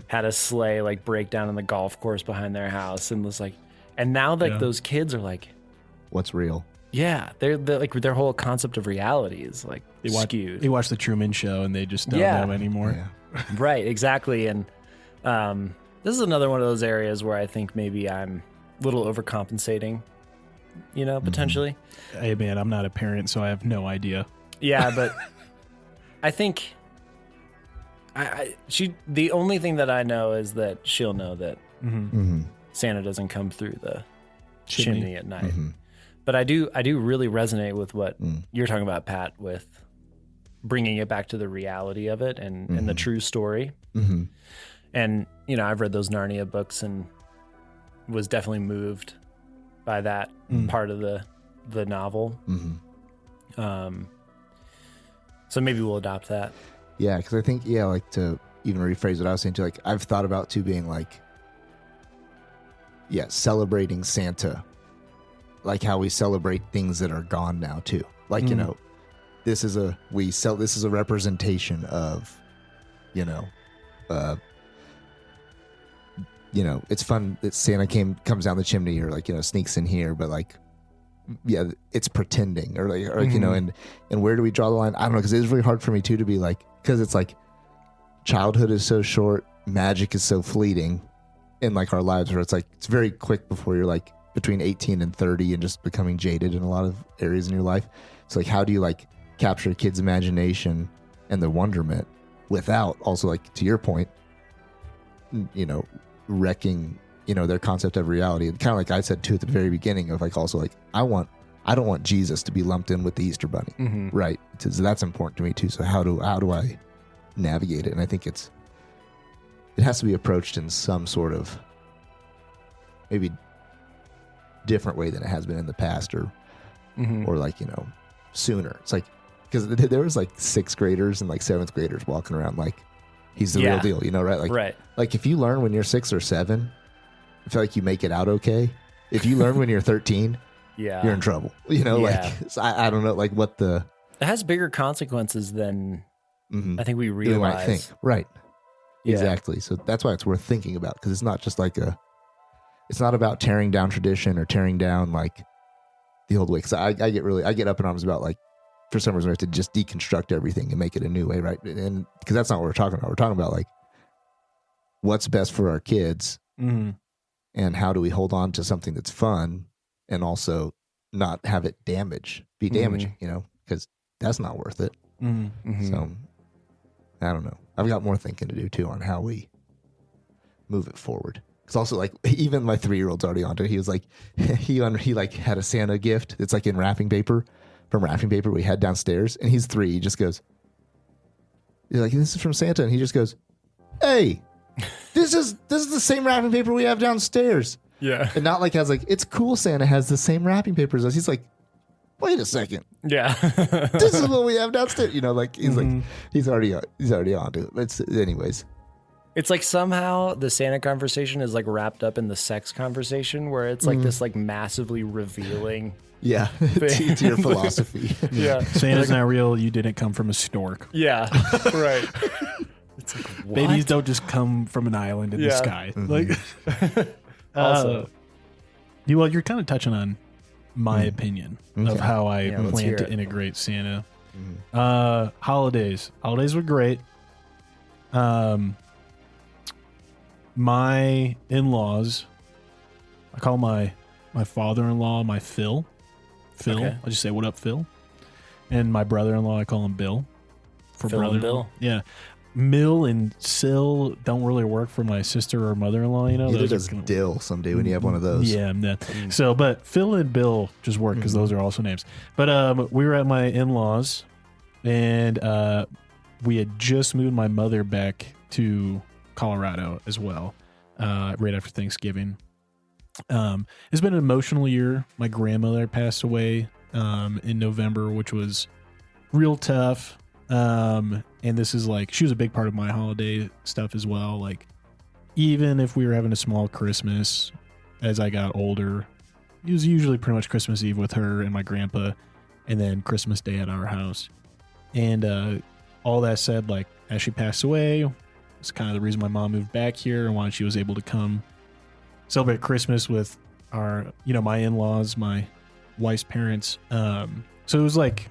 had a sleigh like break down in the golf course behind their house, and was like, and now that those kids are like, what's real? Yeah, they're like their whole concept of reality is like skewed. They watch the Truman Show and they just don't know anymore. Yeah. Right, exactly. And this is another one of those areas where I think maybe I'm a little overcompensating, you know, potentially. Hey man, I'm not a parent, so I have no idea. Yeah, but I think the only thing that I know is that she'll know that Santa doesn't come through the chimney at night. But I do really resonate with what you're talking about, Pat, with bringing it back to the reality of it and the true story. And, you know, I've read those Narnia books and was definitely moved by that part of the novel. So maybe we'll adopt that. Yeah, because I think, like to even rephrase what I was saying too, like I've thought about too being like, celebrating Santa, like how we celebrate things that are gone now too. Like, you know, this is a representation of, it's fun that Santa comes down the chimney or like, sneaks in here, but like, it's pretending or like, you know, and where do we draw the line? I don't know. Cause it's really hard for me too, to be like, cause it's like childhood is so short. Magic is so fleeting in like our lives where it's like, it's very quick before you're like between 18 and 30 and just becoming jaded in a lot of areas in your life. So like, how do you like capture a kid's imagination and their wonderment without also like, to your point, wrecking, their concept of reality. And kind of like I said too at the very beginning of like, also like, I don't want Jesus to be lumped in with the Easter bunny. Right. So that's important to me too. So how do I navigate it? And I think it has to be approached in some sort of maybe different way than it has been in the past or like, sooner. It's like, because there was like 6th graders and like 7th graders walking around like he's the real deal, right? Like, like if you learn when you're 6 or 7, I feel like you make it out okay. If you learn when you're 13, you're in trouble. Like so I don't know, like what it has bigger consequences than I think we realize. You might think, right? Yeah. Exactly. So that's why it's worth thinking about, because it's not just like it's not about tearing down tradition or tearing down like the old way. Because I get up in arms about like, for some reason we have to just deconstruct everything and make it a new way, right? And because that's not what we're talking about. We're talking about like what's best for our kids. And how do we hold on to something that's fun and also not have it be damaging, because that's not worth it. So I don't know. I've got more thinking to do too on how we move it forward. It's also like, even my 3-year-old's already onto it. He was like, he like had a Santa gift. It's like in wrapping paper, we had downstairs, and he's 3. He just goes, he's like, this is from Santa. And he just goes, hey, this is the same wrapping paper we have downstairs. Yeah. And not like has like, it's cool Santa has the same wrapping paper as us. He's like, wait a second. Yeah. This is what we have downstairs. Like he's like, he's already on to it. Anyways. It's like somehow the Santa conversation is like wrapped up in the sex conversation, where it's like this like massively revealing to your philosophy. Santa's not real. You didn't come from a stork. Yeah. Right. It's like, what? Babies don't just come from an island in the sky. Like, also, you're kind of touching on my opinion of how I plan to integrate Santa. Holidays were great. My in-laws, I call my father-in-law my Phil. Okay. I'll just say, what up, Phil? And my brother-in-law, I call him Bill. For Phil and brother-in-law. Bill. Yeah. Mill and Sill don't really work for my sister or mother-in-law, you know. Neither Those does are Dill someday when you have one of those. Yeah, no. So, but Phil and Bill just work because those are also names. But we were at my in-laws, and we had just moved my mother back to Colorado as well, right after Thanksgiving. It's been an emotional year. My grandmother passed away in November, which was real tough. And this is like, she was a big part of my holiday stuff as well. Like, even if we were having a small Christmas as I got older, it was usually pretty much Christmas Eve with her and my grandpa, and then Christmas Day at our house. And all that said, like, as she passed away, it's kind of the reason my mom moved back here and why she was able to come celebrate Christmas with our, my in-laws, my wife's parents. So it was like,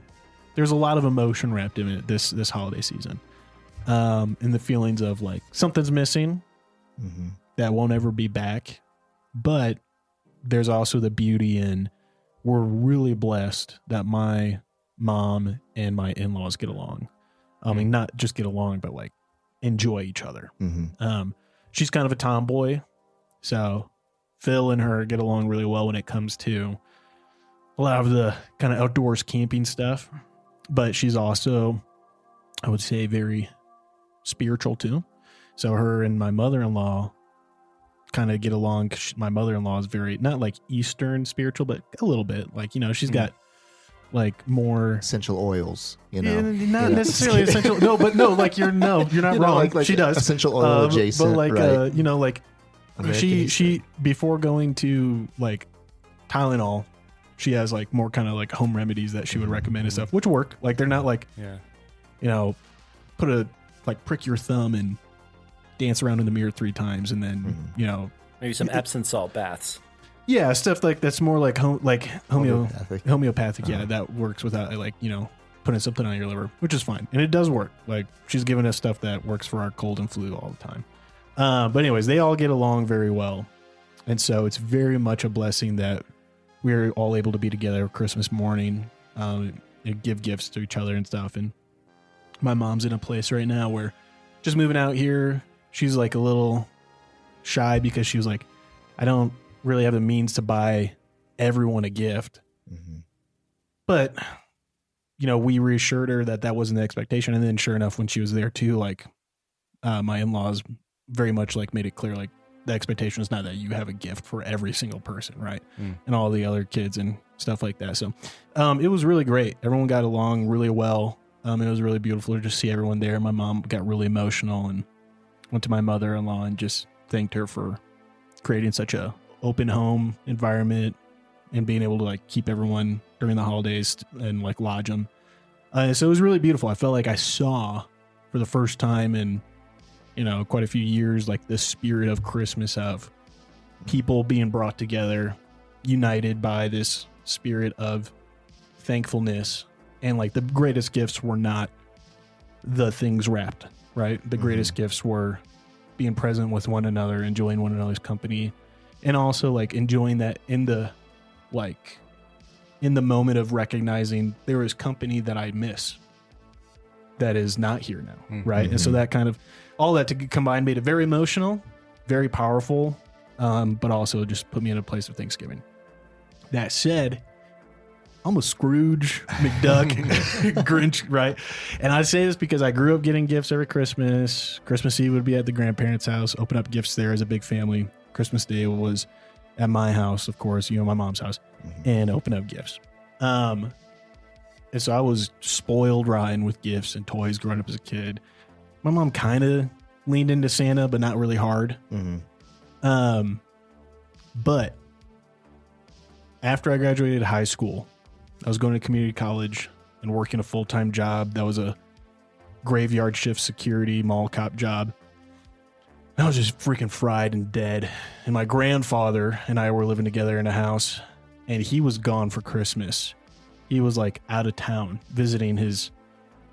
there's a lot of emotion wrapped in it this holiday season. And the feelings of like something's missing that won't ever be back. But there's also the beauty in we're really blessed that my mom and my in-laws get along. I mean, not just get along, but like enjoy each other. She's kind of a tomboy. So Phil and her get along really well when it comes to a lot of the kind of outdoors camping stuff. But she's also, I would say, very spiritual too. So her and my mother-in-law kind of get along. 'Cause my mother-in-law is very, not like Eastern spiritual, but a little bit. Like, she's got like more essential oils, not necessarily essential. No, but no, like you're not wrong. Like she does essential oil adjacent, but like right? Like she before going to like Tylenol, she has like more kind of like home remedies that she would recommend and stuff, which work. Like they're not like, prick your thumb and dance around in the mirror 3 times and then, maybe some Epsom salt baths. Yeah, stuff like that's more like Homeopathic. Homeopathic, yeah, that works without like, putting something on your liver, which is fine. And it does work. Like she's giving us stuff that works for our cold and flu all the time. But anyways, they all get along very well. And so it's very much a blessing that we're all able to be together Christmas morning, and give gifts to each other and stuff. And my mom's in a place right now where just moving out here, she's like a little shy because she was like, I don't really have the means to buy everyone a gift. But, we reassured her that wasn't the expectation. And then sure enough, when she was there too, like my in-laws very much like made it clear, like, the expectation is not that you have a gift for every single person, right? And all the other kids and stuff like that. So it was really great. Everyone got along really well. It was really beautiful to just see everyone there. My mom got really emotional and went to my mother-in-law and just thanked her for creating such a open home environment and being able to like keep everyone during the holidays and like lodge them. So it was really beautiful. I felt like I saw for the first time in quite a few years, like the spirit of Christmas, of people being brought together, united by this spirit of thankfulness. And like the greatest gifts were not the things wrapped, right? The greatest gifts were being present with one another, enjoying one another's company, and also like enjoying that in the moment of recognizing there is company that I miss that is not here now, right? And so that kind of, all that to combine made it very emotional, very powerful, but also just put me in a place of Thanksgiving. That said, I'm a Scrooge McDuck Grinch, right? And I say this because I grew up getting gifts every Christmas. Christmas Eve would be at the grandparents' house, open up gifts there as a big family. Christmas Day was at my house, of course, my mom's house, and open up gifts. And so I was spoiled rotten with gifts and toys growing up as a kid. My mom kind of leaned into Santa, but not really hard. But after I graduated high school, I was going to community college and working a full-time job. That was a graveyard shift security mall cop job. I was just freaking fried and dead. And my grandfather and I were living together in a house, and he was gone for Christmas. He was like out of town visiting his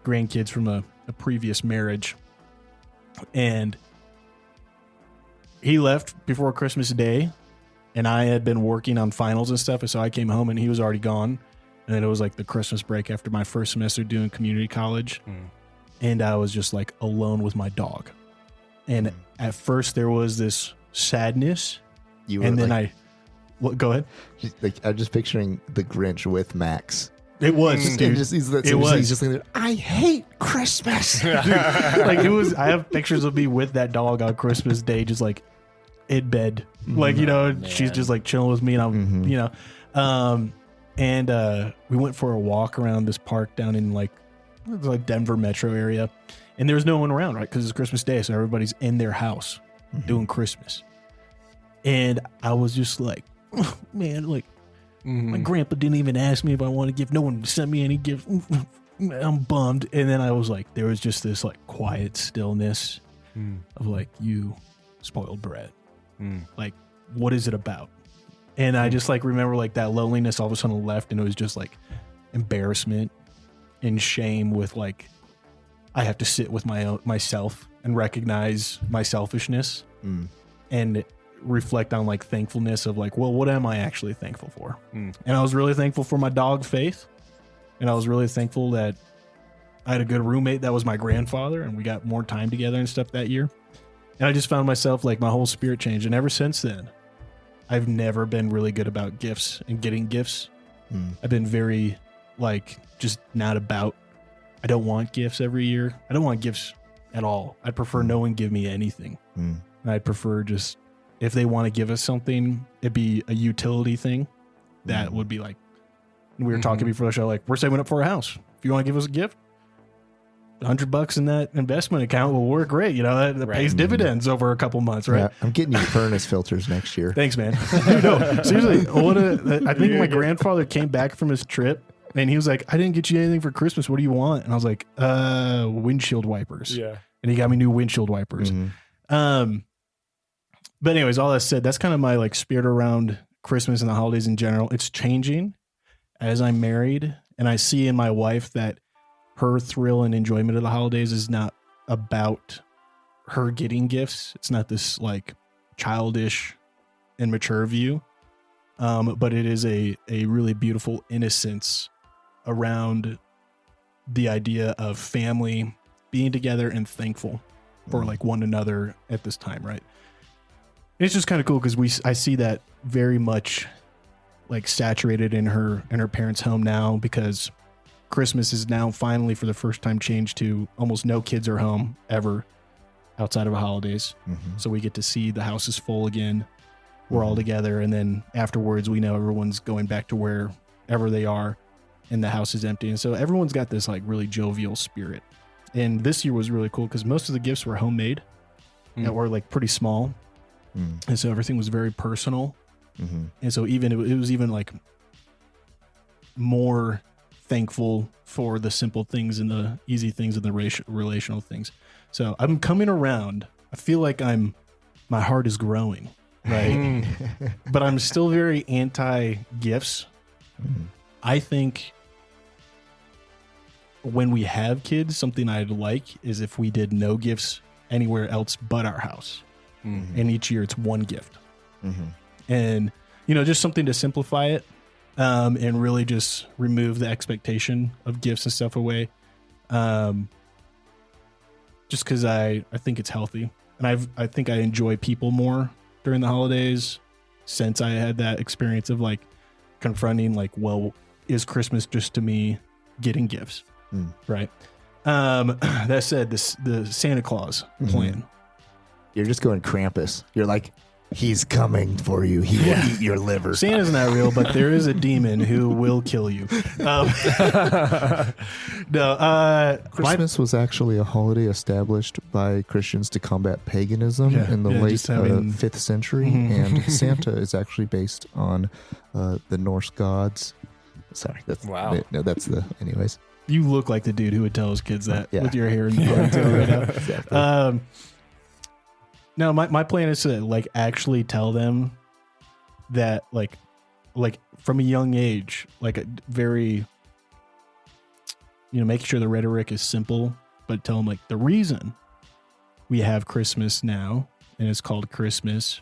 grandkids from a previous marriage. And he left before Christmas Day, and I had been working on finals and stuff. And so I came home and he was already gone. And then it was like the Christmas break after my first semester doing community college. And I was just like alone with my dog. And at first there was this sadness. And then go ahead. Like, I'm just picturing the Grinch with Max. It was, dude. He's just like, I hate Christmas. Dude, like it was, I have pictures of me with that dog on Christmas Day, just like in bed. Like, you know, she's just like chilling with me and I'm, you know, and we went for a walk around this park down in like Denver metro area. And there was no one around, right? Because it's Christmas Day. So everybody's in their house doing Christmas. And I was just like, oh, man, like my grandpa didn't even ask me if I wanted to give. No one sent me any gifts. I'm bummed. And then I was like, there was just this like quiet stillness of like, you spoiled brat. Like, what is it about? And I just like remember like that loneliness all of a sudden left, and it was just like embarrassment and shame with like, I have to sit with myself and recognize my selfishness and reflect on like thankfulness of like, well, what am I actually thankful for? And I was really thankful for my dog Faith, and I was really thankful that I had a good roommate that was my grandfather, and we got more time together and stuff that year. And I just found myself like my whole spirit changed, and ever since then I've never been really good about gifts and getting gifts. I've been very like just not about, I don't want gifts every year. I don't want gifts at all. I prefer no one give me anything. And I'd prefer just, if they want to give us something, it'd be a utility thing that would be like, we were talking before the show, like, we're saving up for a house. If you want to give us a gift, $100 in that investment account will work great. You know, that pays dividends over a couple months, right? Yeah, I'm getting you furnace filters next year. Thanks, man. No, seriously, I think my grandfather came back from his trip and he was like, I didn't get you anything for Christmas. What do you want? And I was like, windshield wipers. Yeah. And he got me new windshield wipers. But anyways, all that said, that's kind of my like spirit around Christmas and the holidays in general. It's changing as I'm married, and I see in my wife that her thrill and enjoyment of the holidays is not about her getting gifts. It's not this like childish and mature view. But it is a really beautiful innocence around the idea of family being together and thankful for like one another at this time. Right. And it's just kind of cool because I see that very much like saturated in her parents' home now, because Christmas is now finally for the first time changed to almost no kids are home ever outside of holidays. So we get to see the house is full again. We're all together. And then afterwards, we know everyone's going back to wherever they are and the house is empty. And so everyone's got this like really jovial spirit. And this year was really cool because most of the gifts were homemade that were like pretty small. And so everything was very personal. And so even it was even like more thankful for the simple things and the easy things and the relational things. So I'm coming around. I feel like my heart is growing, right? But I'm still very anti gifts. I think when we have kids, something I'd like is if we did no gifts anywhere else but our house. And each year it's one gift. And, you know, just something to simplify it. And really just remove the expectation of gifts and stuff away. Just because I think it's healthy. And I think I enjoy people more during the holidays since I had that experience of like confronting like, well, is Christmas just to me getting gifts? Right. That said, the Santa Claus plan. You're just going Krampus. You're like, he's coming for you. He will eat your liver. Santa's not real, but there is a demon who will kill you. Christmas was actually a holiday established by Christians to combat paganism in the late 5th century. And Santa is actually based on the Norse gods. Sorry. Anyways. You look like the dude who would tell his kids that with your hair and ponytail right now. Exactly. No, my plan is to like actually tell them that like from a young age, like a very, making sure the rhetoric is simple, but tell them like the reason we have Christmas now and it's called Christmas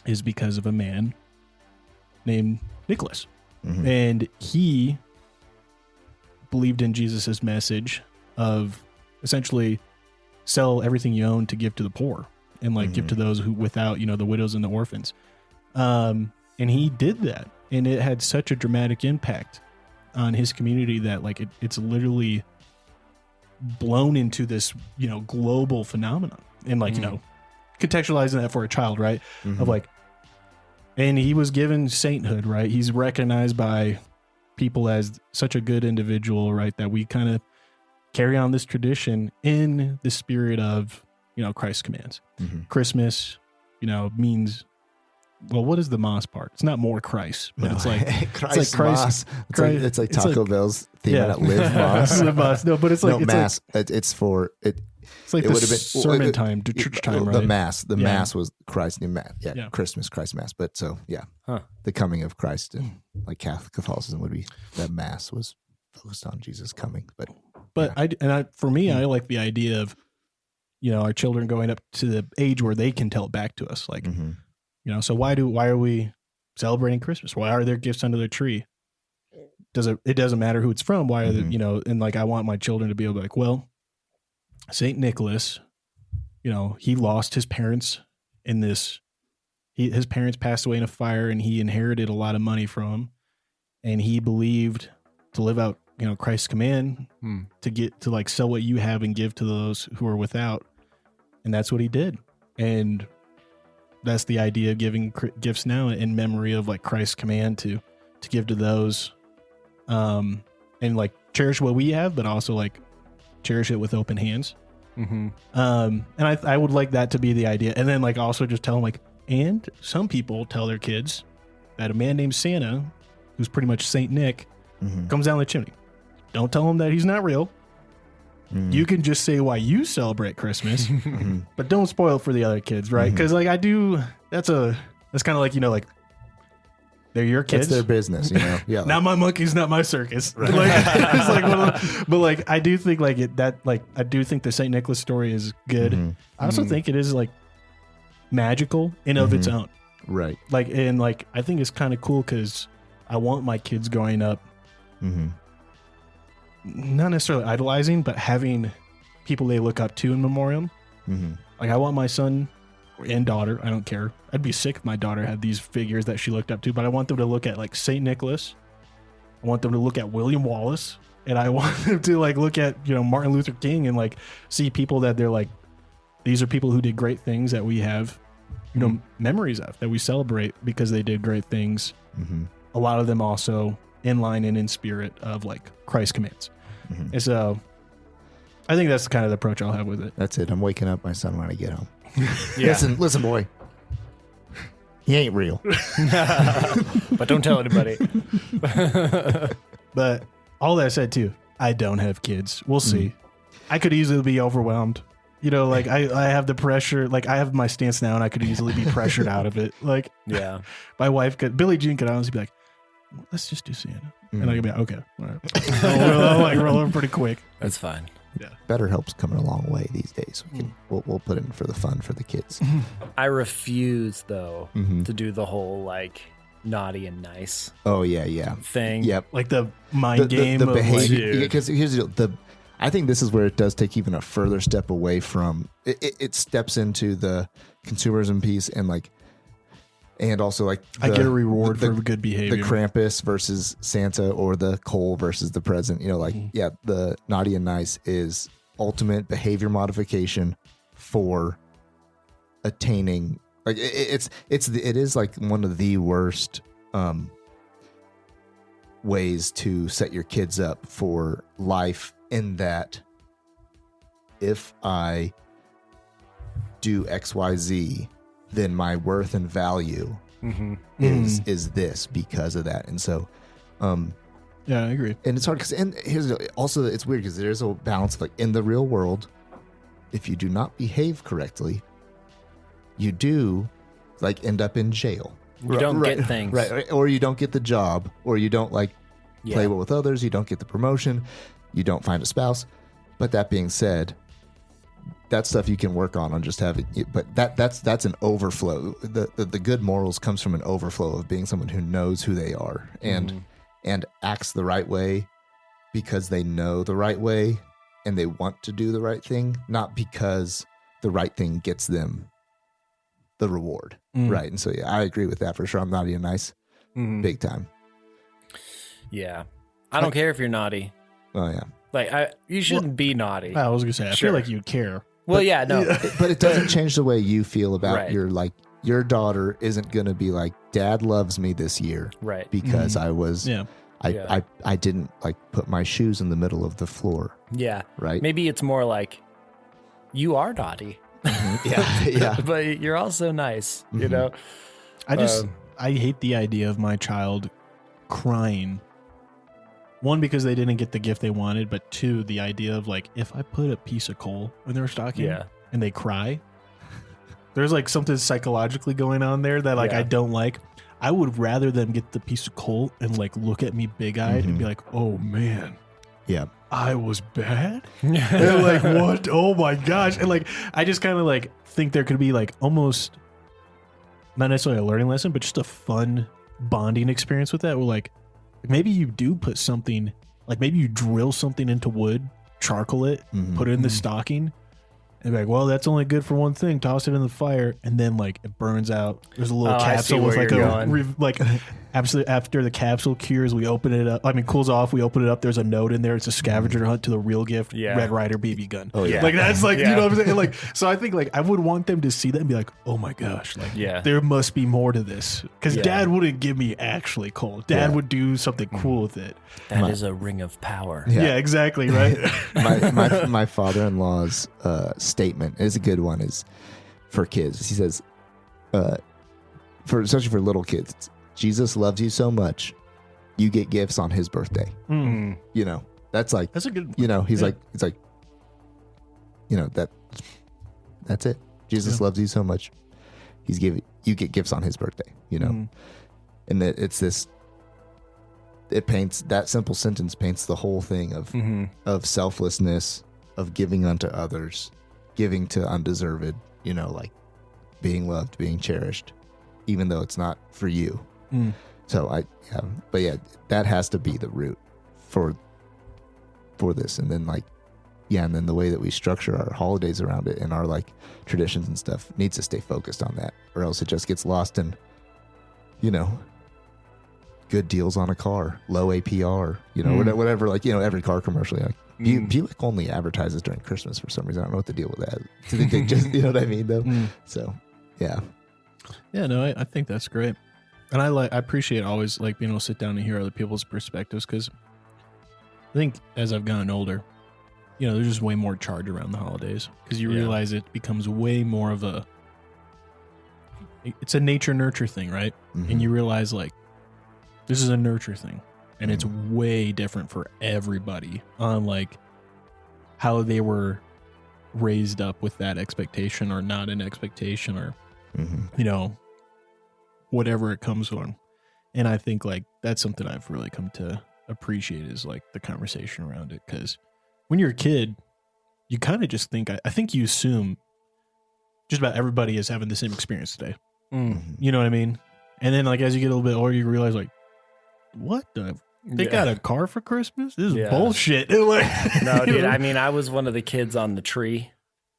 is because of a man named Nicholas. And he believed in Jesus's message of essentially sell everything you own to give to the poor and like give to those who without, the widows and the orphans. And he did that, and it had such a dramatic impact on his community that like it's literally blown into this, global phenomenon. And like, contextualizing that for a child, right? Of like, and he was given sainthood, right? He's recognized by people as such a good individual, right? That we kind of carry on this tradition in the spirit of, Christ's commands. Christmas, means, well, what is the Moss part? It's not more Christ, but it's like Christ. It's like Taco Bell's theme at Live Moss. Live Moss. No, but it's like Mass. It's for it. It's like the sermon time, to church time, right? The Mass was Christ new Mass. Yeah, Christmas, Christ Mass. But so the coming of Christ, and like Catholicism would be that Mass was focused on Jesus coming. But for me, I like the idea of our children going up to the age where they can tell it back to us, like. So why are we celebrating Christmas? Why are there gifts under the tree? It doesn't matter who it's from. Why are and like, I want my children to be able to be like, well, St. Nicholas, he lost his parents in this, his parents passed away in a fire, and he inherited a lot of money from him, and he believed to live out, Christ's command to get to like sell what you have and give to those who are without. And that's what he did. And that's the idea of giving gifts now in memory of like Christ's command to give to those, and like cherish what we have, but also like cherish it with open hands. And I would like that to be the idea. And then like also just tell them like, and some people tell their kids that a man named Santa, who's pretty much Saint Nick, comes down the chimney. Don't tell him that he's not real. You can just say why you celebrate Christmas, but don't spoil it for the other kids, right? Because like that's kind of like, like they're your kids. It's their business, Yeah. Not my monkeys, not my circus. Right. Like, it's like but like I do think like I do think the Saint Nicholas story is good. I also think it is like magical in of its own. Right. Like, and like I think it's kind of cool because I want my kids growing up. Not necessarily idolizing, but having people they look up to in memoriam. Like I want my son and daughter, I don't care. I'd be sick if my daughter had these figures that she looked up to, but I want them to look at like St. Nicholas. I want them to look at William Wallace, and I want them to like look at, Martin Luther King, and like see people that they're like, these are people who did great things that we have, memories of, that we celebrate because they did great things. A lot of them also in line and in spirit of like Christ's commands. And so I think that's kind of the approach I'll have with it. That's it. I'm waking up my son when I get home. Listen, boy. He ain't real. But don't tell anybody. But all that said too, I don't have kids. We'll see. I could easily be overwhelmed. Like I have the pressure, like I have my stance now, and I could easily be pressured out of it. Like, my wife Billie Jean could honestly be like, let's just do Santa. And I could be like, okay, all right. I'll roll over pretty quick. That's fine. Yeah. BetterHelp's coming a long way these days. We'll put in for the fun for the kids. I refuse though to do the whole like naughty and nice. Oh yeah thing. Yep. Like the mind game, the of behavior. like, Because here's the. I think this is where it does take even a further step away from. It steps into the consumerism piece and also like I get a reward for good behavior. The Krampus versus Santa, or the Cole versus the present. The naughty and nice is ultimate behavior modification for attaining. Like it is like one of the worst ways to set your kids up for life. In that, if I do XYZ, then my worth and value is this because of that. And so, yeah, I agree. And it's hard because, and here's also, it's weird because there's a balance of like in the real world, if you do not behave correctly, you do like end up in jail. You don't get things. Right. Or you don't get the job, or you don't like play well with others. You don't get the promotion. You don't find a spouse. But that being said, that stuff you can work on just having, but that's an overflow. The good morals comes from an overflow of being someone who knows who they are. And and acts the right way because they know the right way and they want to do the right thing, not because the right thing gets them the reward. Right. And so, I agree with that for sure. I'm naughty and nice. Big time. Yeah. I don't care if you're naughty. Oh, yeah. Like, you shouldn't be naughty. I was going to say, I feel like you'd care. Well, yeah, no. But it doesn't change the way you feel about Right. your daughter isn't going to be like, Dad loves me this year. Right. Because I was, Yeah. I didn't like put my shoes in the middle of the floor. Yeah. Right. Maybe it's more like, you are naughty. Yeah. But you're also nice, you know? I hate the idea of my child crying. One, because they didn't get the gift they wanted, but two, the idea of like, if I put a piece of coal in their stocking and they cry, there's like something psychologically going on there that like I don't like. I would rather them get the piece of coal and like look at me big-eyed and be like, oh man. Yeah. I was bad? And like, what? Oh my gosh. And like, I just kind of like think there could be like almost not necessarily a learning lesson, but just a fun bonding experience with that. Where like, maybe you do put something, like maybe you drill something into wood, charcoal it, put it in the stocking, and be like, well, that's only good for one thing. Toss it in the fire, and then like it burns out. There's a little capsule with like after the capsule cures, we open it up. I mean, cools off. We open it up. There's a note in there. It's a scavenger hunt to the real gift. Yeah. Red Ryder BB gun. Oh yeah. Like that's like you know what I'm saying. Like so, I think like I would want them to see that and be like, oh my gosh, like there must be more to this because Dad wouldn't give me actually coal. Dad would do something cool with it. That is a ring of power. Yeah, exactly right. my father-in-law's statement is a good one. Is for kids. He says, especially for little kids. It's, Jesus loves you so much, you get gifts on his birthday. You know, that's like, that's a good, you know, he's like, you know, that's it. Jesus loves you so much. You get gifts on his birthday, you know? And that it's this, it paints, that simple sentence paints the whole thing of selflessness, of giving unto others, giving to undeserved, you know, like being loved, being cherished, even though it's not for you. So that has to be the root for this. And then like, and then the way that we structure our holidays around it and our like traditions and stuff needs to stay focused on that, or else it just gets lost in, you know, good deals on a car, low APR, you know, whatever, like, you know, every car commercial, like, Buick only advertises during Christmas for some reason. I don't know what the deal with that is. Do they think just, you know what I mean though? So, yeah. Yeah, no, I think that's great. And I appreciate always like being able to sit down and hear other people's perspectives, because I think as I've gotten older, you know, there's just way more charge around the holidays because you realize it becomes way more of it's a nature nurture thing, right? And you realize like this is a nurture thing, and it's way different for everybody on like how they were raised up with that expectation or not an expectation, or you know, whatever it comes from. And I think like that's something I've really come to appreciate is like the conversation around it, because when you're a kid, you kind of just think, I think you assume just about everybody is having the same experience today. You know what I mean? And then like as you get a little bit older, you realize like, what they got a car for Christmas? This is bullshit. Like, no, dude. I mean, I was one of the kids on the tree.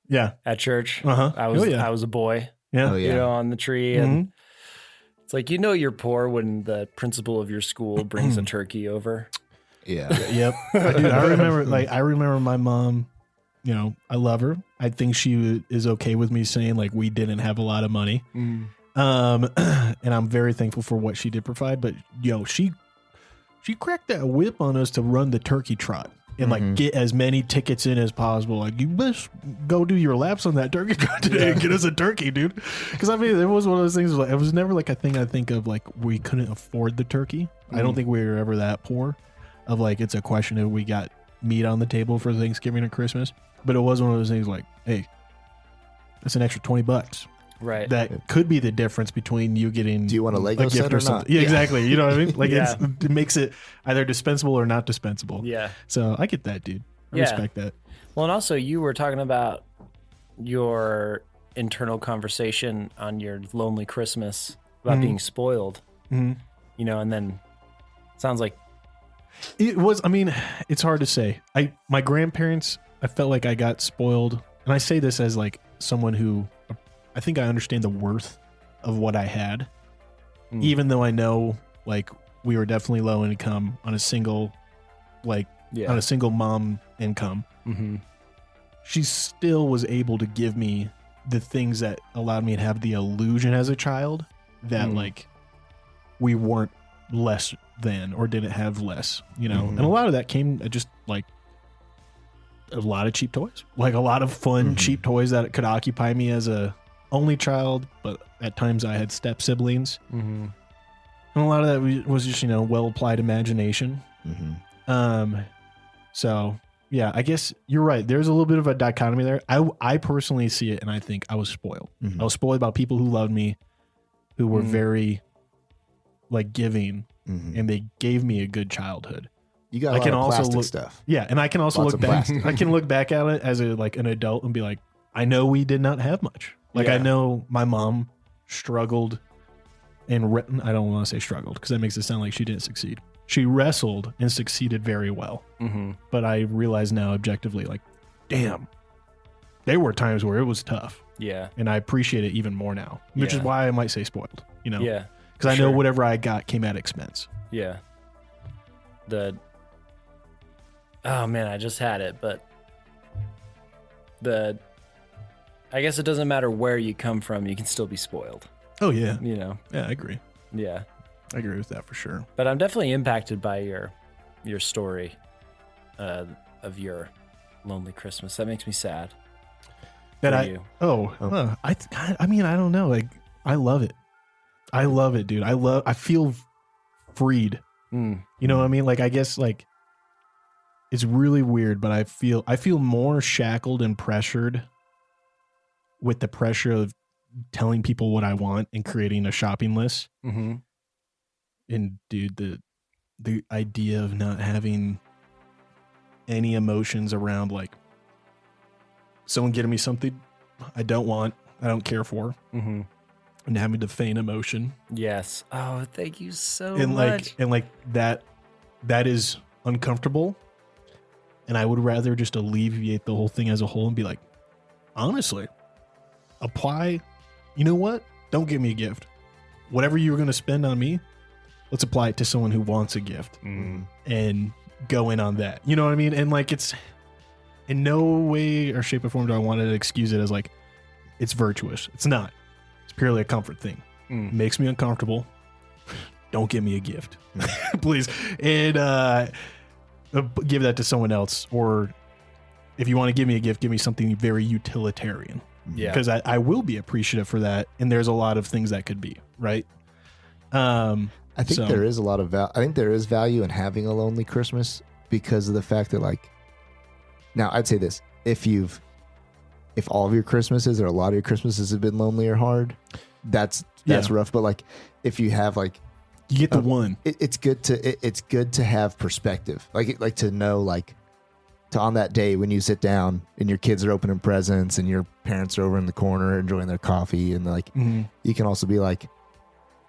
Yeah. At church. I was a boy. Yeah. You know, on the tree. And it's like, you know, you're poor when the principal of your school brings a turkey over. Yeah. Yep. Dude, I remember my mom, you know, I love her. I think she is okay with me saying like we didn't have a lot of money. And I'm very thankful for what she did provide, but you know, she cracked that whip on us to run the turkey trot and like get as many tickets in as possible. Like, you best go do your laps on that turkey trot today and get us a turkey, dude. Because I mean, it was one of those things. Like, it was never like a thing I think of like we couldn't afford the turkey. I don't think we were ever that poor. Of like, it's a question if we got meat on the table for Thanksgiving or Christmas. But it was one of those things like, hey, that's an extra $20. Right. That could be the difference between you getting. Do you want a Lego gift set or something? not? Yeah, exactly. You know what I mean? Like it makes it either dispensable or not dispensable. Yeah. So I get that, dude. I respect that. Well, and also you were talking about your internal conversation on your lonely Christmas about being spoiled. You know, and then sounds like It was, I mean, it's hard to say. My grandparents, I felt like I got spoiled. And I say this as like someone who I think I understand the worth of what I had, even though I know like we were definitely low income on a single, on a single mom income. Mm-hmm. She still was able to give me the things that allowed me to have the illusion as a child that like we weren't less than or didn't have less, and a lot of that came just like a lot of cheap toys, like a lot of fun cheap toys that could occupy me as a only child, but at times I had step siblings, and a lot of that was just well applied imagination. So yeah, I guess you're right. There's a little bit of a dichotomy there. I personally see it, and I think I was spoiled. I was spoiled by people who loved me, who were very like giving, and they gave me a good childhood. You got a lot of plastic stuff. Yeah, and I can also look back. I can look back at it as an adult and be like, I know we did not have much. Like I know my mom struggled, and I don't want to say struggled because that makes it sound like she didn't succeed. She wrestled and succeeded very well. But I realize now objectively, like, damn, there were times where it was tough. Yeah, and I appreciate it even more now, which is why I might say spoiled. Yeah, because I know whatever I got came at expense. Yeah. Oh man, I just had it, but I guess it doesn't matter where you come from, you can still be spoiled. Oh yeah. Yeah, I agree. Yeah. I agree with that for sure. But I'm definitely impacted by your story of your lonely Christmas. That makes me sad. I mean, I don't know. Like, I love it. I love it, dude. I feel freed. You know what I mean? Like, I guess like it's really weird, but I feel more shackled and pressured with the pressure of telling people what I want and creating a shopping list. And dude, the idea of not having any emotions around like someone getting me something I don't want, I don't care for, and having to feign emotion. Yes. Oh, thank you so much. much. And that is uncomfortable. And I would rather just alleviate the whole thing as a whole and be like, honestly, apply. You know what? Don't give me a gift. Whatever you were going to spend on me, let's apply it to someone who wants a gift and go in on that. You know what I mean? And like, it's in no way or shape or form do I want to excuse it as like, it's virtuous. It's not. It's purely a comfort thing. It makes me uncomfortable. Don't give me a gift, please. And give that to someone else. Or if you want to give me a gift, give me something very utilitarian. Yeah. Because I will be appreciative for that. And there's a lot of things that could be, right? I think there is a lot of I think there is value in having a lonely Christmas because of the fact that like, now I'd say this, if all of your Christmases or a lot of your Christmases have been lonely or hard, that's rough. But like, if you have like, you get the one, it's good to have perspective. Like to know, like to on that day when you sit down and your kids are opening presents and your parents are over in the corner enjoying their coffee and like, you can also be like,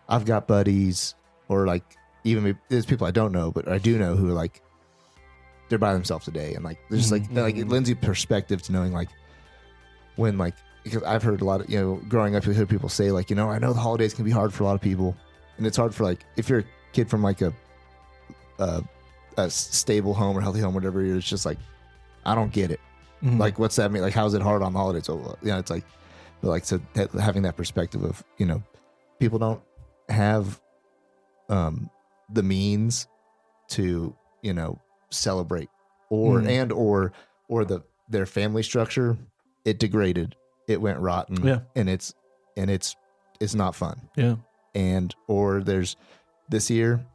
I've got buddies or like, even there's people I don't know, but I do know who are like, they're by themselves today. And like, there's like it lends you perspective to knowing like when like, because I've heard a lot of, growing up, you hear people say like, I know the holidays can be hard for a lot of people. And it's hard for like, if you're a kid from like a stable home or healthy home, whatever, it's just like, I don't get it. Like, what's that mean? Like, how's it hard on the holidays? So, it's like, but like, so having that perspective of, people don't have the means to, celebrate or their family structure, it degraded, it went rotten, and it's not fun. Yeah. Or there's this year,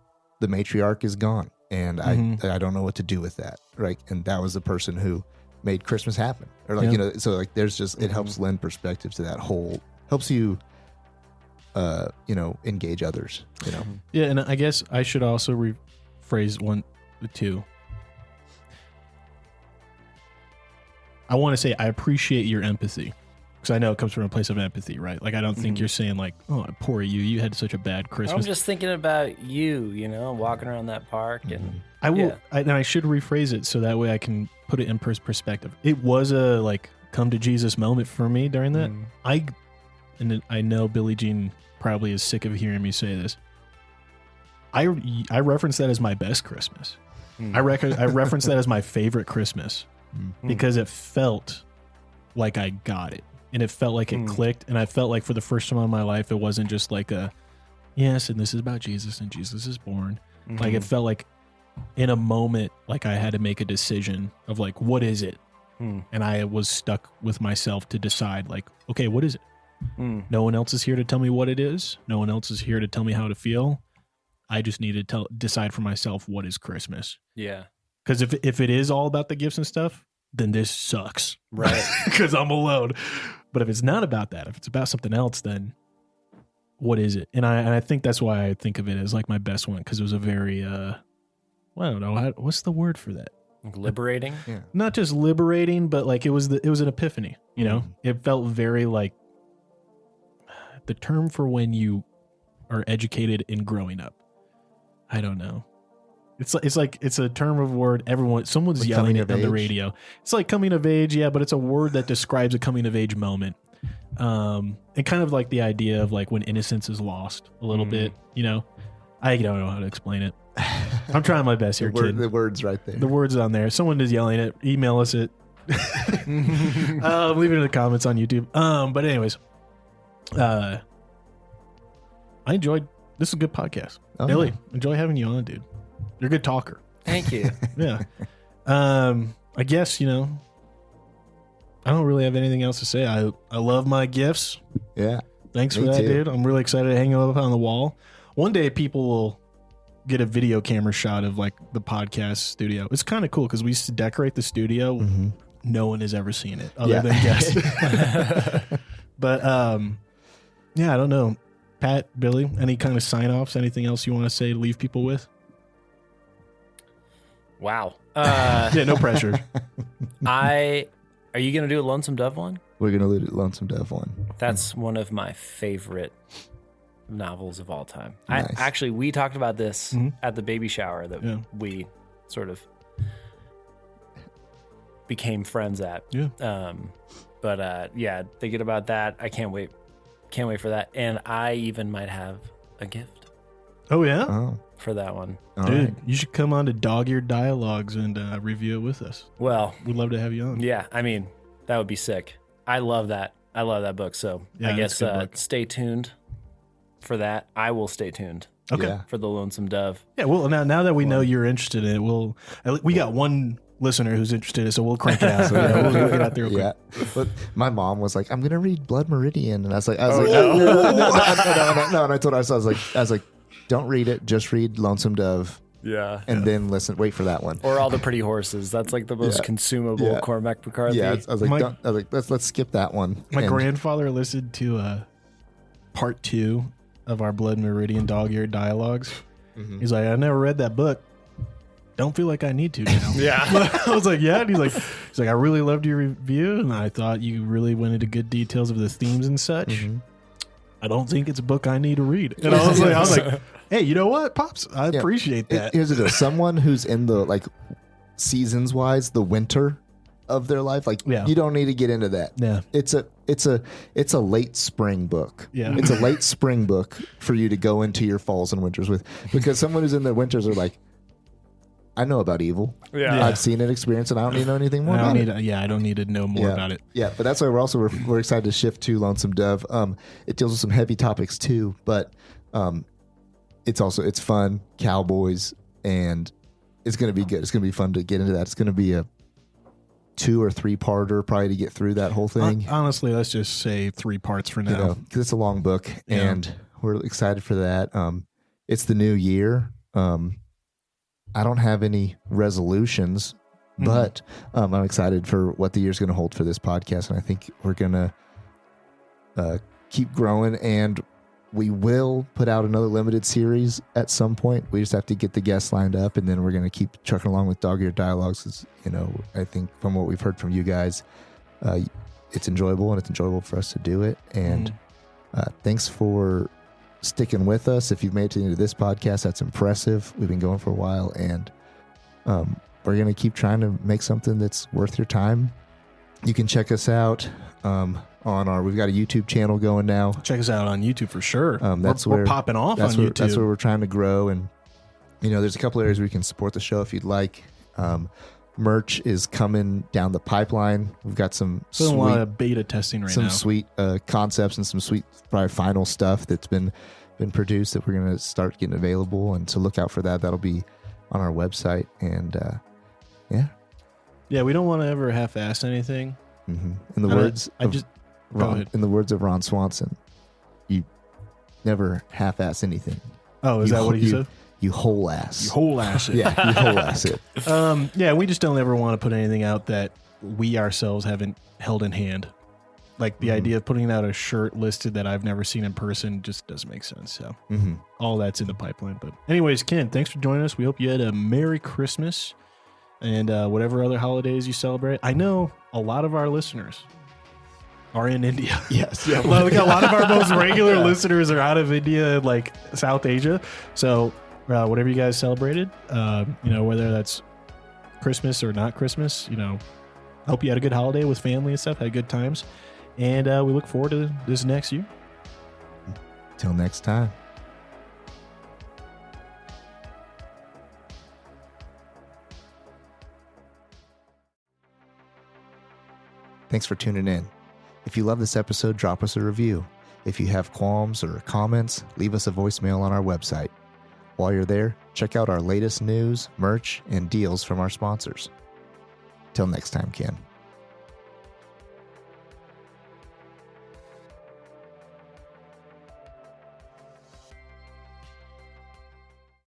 the matriarch is gone and I don't know what to do with that. Right. And that was the person who made Christmas happen or like, so like there's just, it helps lend perspective to that whole, helps you, engage others, Yeah. And I guess I should also rephrase the two. I want to say, I appreciate your empathy. because I know it comes from a place of empathy, right? Like, I don't think you're saying like, oh, poor you. You had such a bad Christmas. I'm just thinking about you, walking around that park. And I will, and I should rephrase it so that way I can put it in perspective. It was a like come to Jesus moment for me during that. I know Billie Jean probably is sick of hearing me say this. I reference that as my best Christmas. I reference that as my favorite Christmas because it felt like I got it, and it felt like it clicked, and I felt like for the first time in my life it wasn't just like a yes, and this is about Jesus, and Jesus is born. Like, it felt like in a moment like I had to make a decision of like, what is it? And I was stuck with myself to decide like, okay, what is it? No one else is here to tell me what it is. No one else is here to tell me how to feel. I just need to decide for myself what is Christmas. Yeah. Because if it is all about the gifts and stuff, then this sucks. Right. Because I'm alone. But if it's not about that, if it's about something else, then what is it? And I think that's why I think of it as like my best one, because it was a very, I don't know, what's the word for that? Liberating? Yeah. Not just liberating, but like it was an epiphany, It felt very like the term for when you are educated in growing up. I don't know. It's like it's a term of word. Someone's like yelling it on the radio. It's like coming of age, yeah, but it's a word that describes a coming of age moment. And kind of like the idea of like when innocence is lost a little bit, I don't know how to explain it. I'm trying my best here, kid. The word's right there. The word's on there. Someone is yelling it. Email us it. Leave it in the comments on YouTube. But anyways, I enjoyed. This is a good podcast. Billy, enjoy having you on, dude. You're a good talker. Thank you. Yeah. I guess, I don't really have anything else to say. I love my gifts. Yeah. Thanks for that, dude. I'm really excited to hang them up on the wall. One day people will get a video camera shot of like the podcast studio. It's kind of cool because we used to decorate the studio. No one has ever seen it other than guests. But yeah, I don't know. Pat, Billy, any kind of sign-offs? Anything else you want to say to leave people with? Wow. Yeah, no pressure. Are you going to do a Lonesome Dove one? We're going to do a Lonesome Dove one. That's one of my favorite novels of all time. Nice. We talked about this at the baby shower that we sort of became friends at. Yeah. But thinking about that, I can't wait. Can't wait for that. And I even might have a gift. Oh, yeah? For that one. Dude, you should come on to Dog-Eared Dialogues and review it with us. Well, we'd love to have you on. Yeah, I mean, that would be sick. I love that. I love that book. So I guess stay tuned for that. I will stay tuned. Okay. For the Lonesome Dove. Yeah, well, now that we know you're interested in it, we got one listener who's interested in it, so we'll crank it out. So we'll get out there real quick. But my mom was like, I'm going to read Blood Meridian. And I was like, no. And I told her, I was like, don't read it. Just read Lonesome Dove. Yeah. And then wait for that one. Or All the Pretty Horses. That's like the most consumable Cormac McCarthy. Yeah. I was like, let's skip that one. My grandfather listened to part 2 of our Blood Meridian Dog-Eared Dialogues. He's like, I never read that book. Don't feel like I need to now. Yeah. I was like, yeah. And he's like, I really loved your review, and I thought you really went into good details of the themes and such. I don't think it's a book I need to read. And I was like, hey, you know what, Pops? I appreciate that. Here's the deal. Someone who's in the seasons wise, the winter of their life, you don't need to get into that. Yeah. It's a late spring book. Yeah. It's a late spring book for you to go into your falls and winters with, because someone who's in the winters are like, I know about evil. Yeah. I've seen it, experienced it. I don't need to know anything more about it. I don't need to know more about it. Yeah, but that's why we're excited to shift to Lonesome Dove. It deals with some heavy topics too, but it's fun, cowboys, and it's going to be good. It's going to be fun to get into that. It's going to be a 2 or 3 parter probably to get through that whole thing. Honestly, let's just say 3 parts for now. Because it's a long book, and we're excited for that. It's the new year. I don't have any resolutions, but I'm excited for what the year's going to hold for this podcast, and I think we're going to keep growing, and we will put out another limited series at some point. We just have to get the guests lined up, and then we're going to keep trucking along with Dog-Eared Dialogues. I think from what we've heard from you guys, it's enjoyable, and it's enjoyable for us to do it. And thanks for sticking with us. If you've made it to the end of this podcast, that's impressive. We've been going for a while, and we're going to keep trying to make something that's worth your time. You can check us out we've got a YouTube channel going now. Check us out on YouTube for sure. We're popping off on YouTube. That's where we're trying to grow. And, there's a couple areas where you can support the show if you'd like. Merch is coming down the pipeline. We've got some a lot of beta testing right now. Some sweet concepts and some sweet, probably final stuff that's been produced that we're going to start getting available. And to look out for that. That'll be on our website. And yeah, we don't want to ever half-ass anything. Mm-hmm. In the words of Ron Swanson, you never half-ass anything. Oh, is that what he said? You whole ass. You whole ass it. Yeah, you whole ass it. Yeah, we just don't ever want to put anything out that we ourselves haven't held in hand. Like the idea of putting out a shirt listed that I've never seen in person just doesn't make sense. So all that's in the pipeline. But anyways, Ken, thanks for joining us. We hope you had a Merry Christmas and whatever other holidays you celebrate. I know a lot of our listeners are in India. Yes. Yeah. Well, a lot of our most regular listeners are out of India and like South Asia. So whatever you guys celebrated, whether that's Christmas or not Christmas, hope you had a good holiday with family and stuff, had good times. And we look forward to this next year. Till next time. Thanks for tuning in. If you love this episode, drop us a review. If you have qualms or comments, leave us a voicemail on our website. While you're there, check out our latest news, merch, and deals from our sponsors. Till next time, Ken.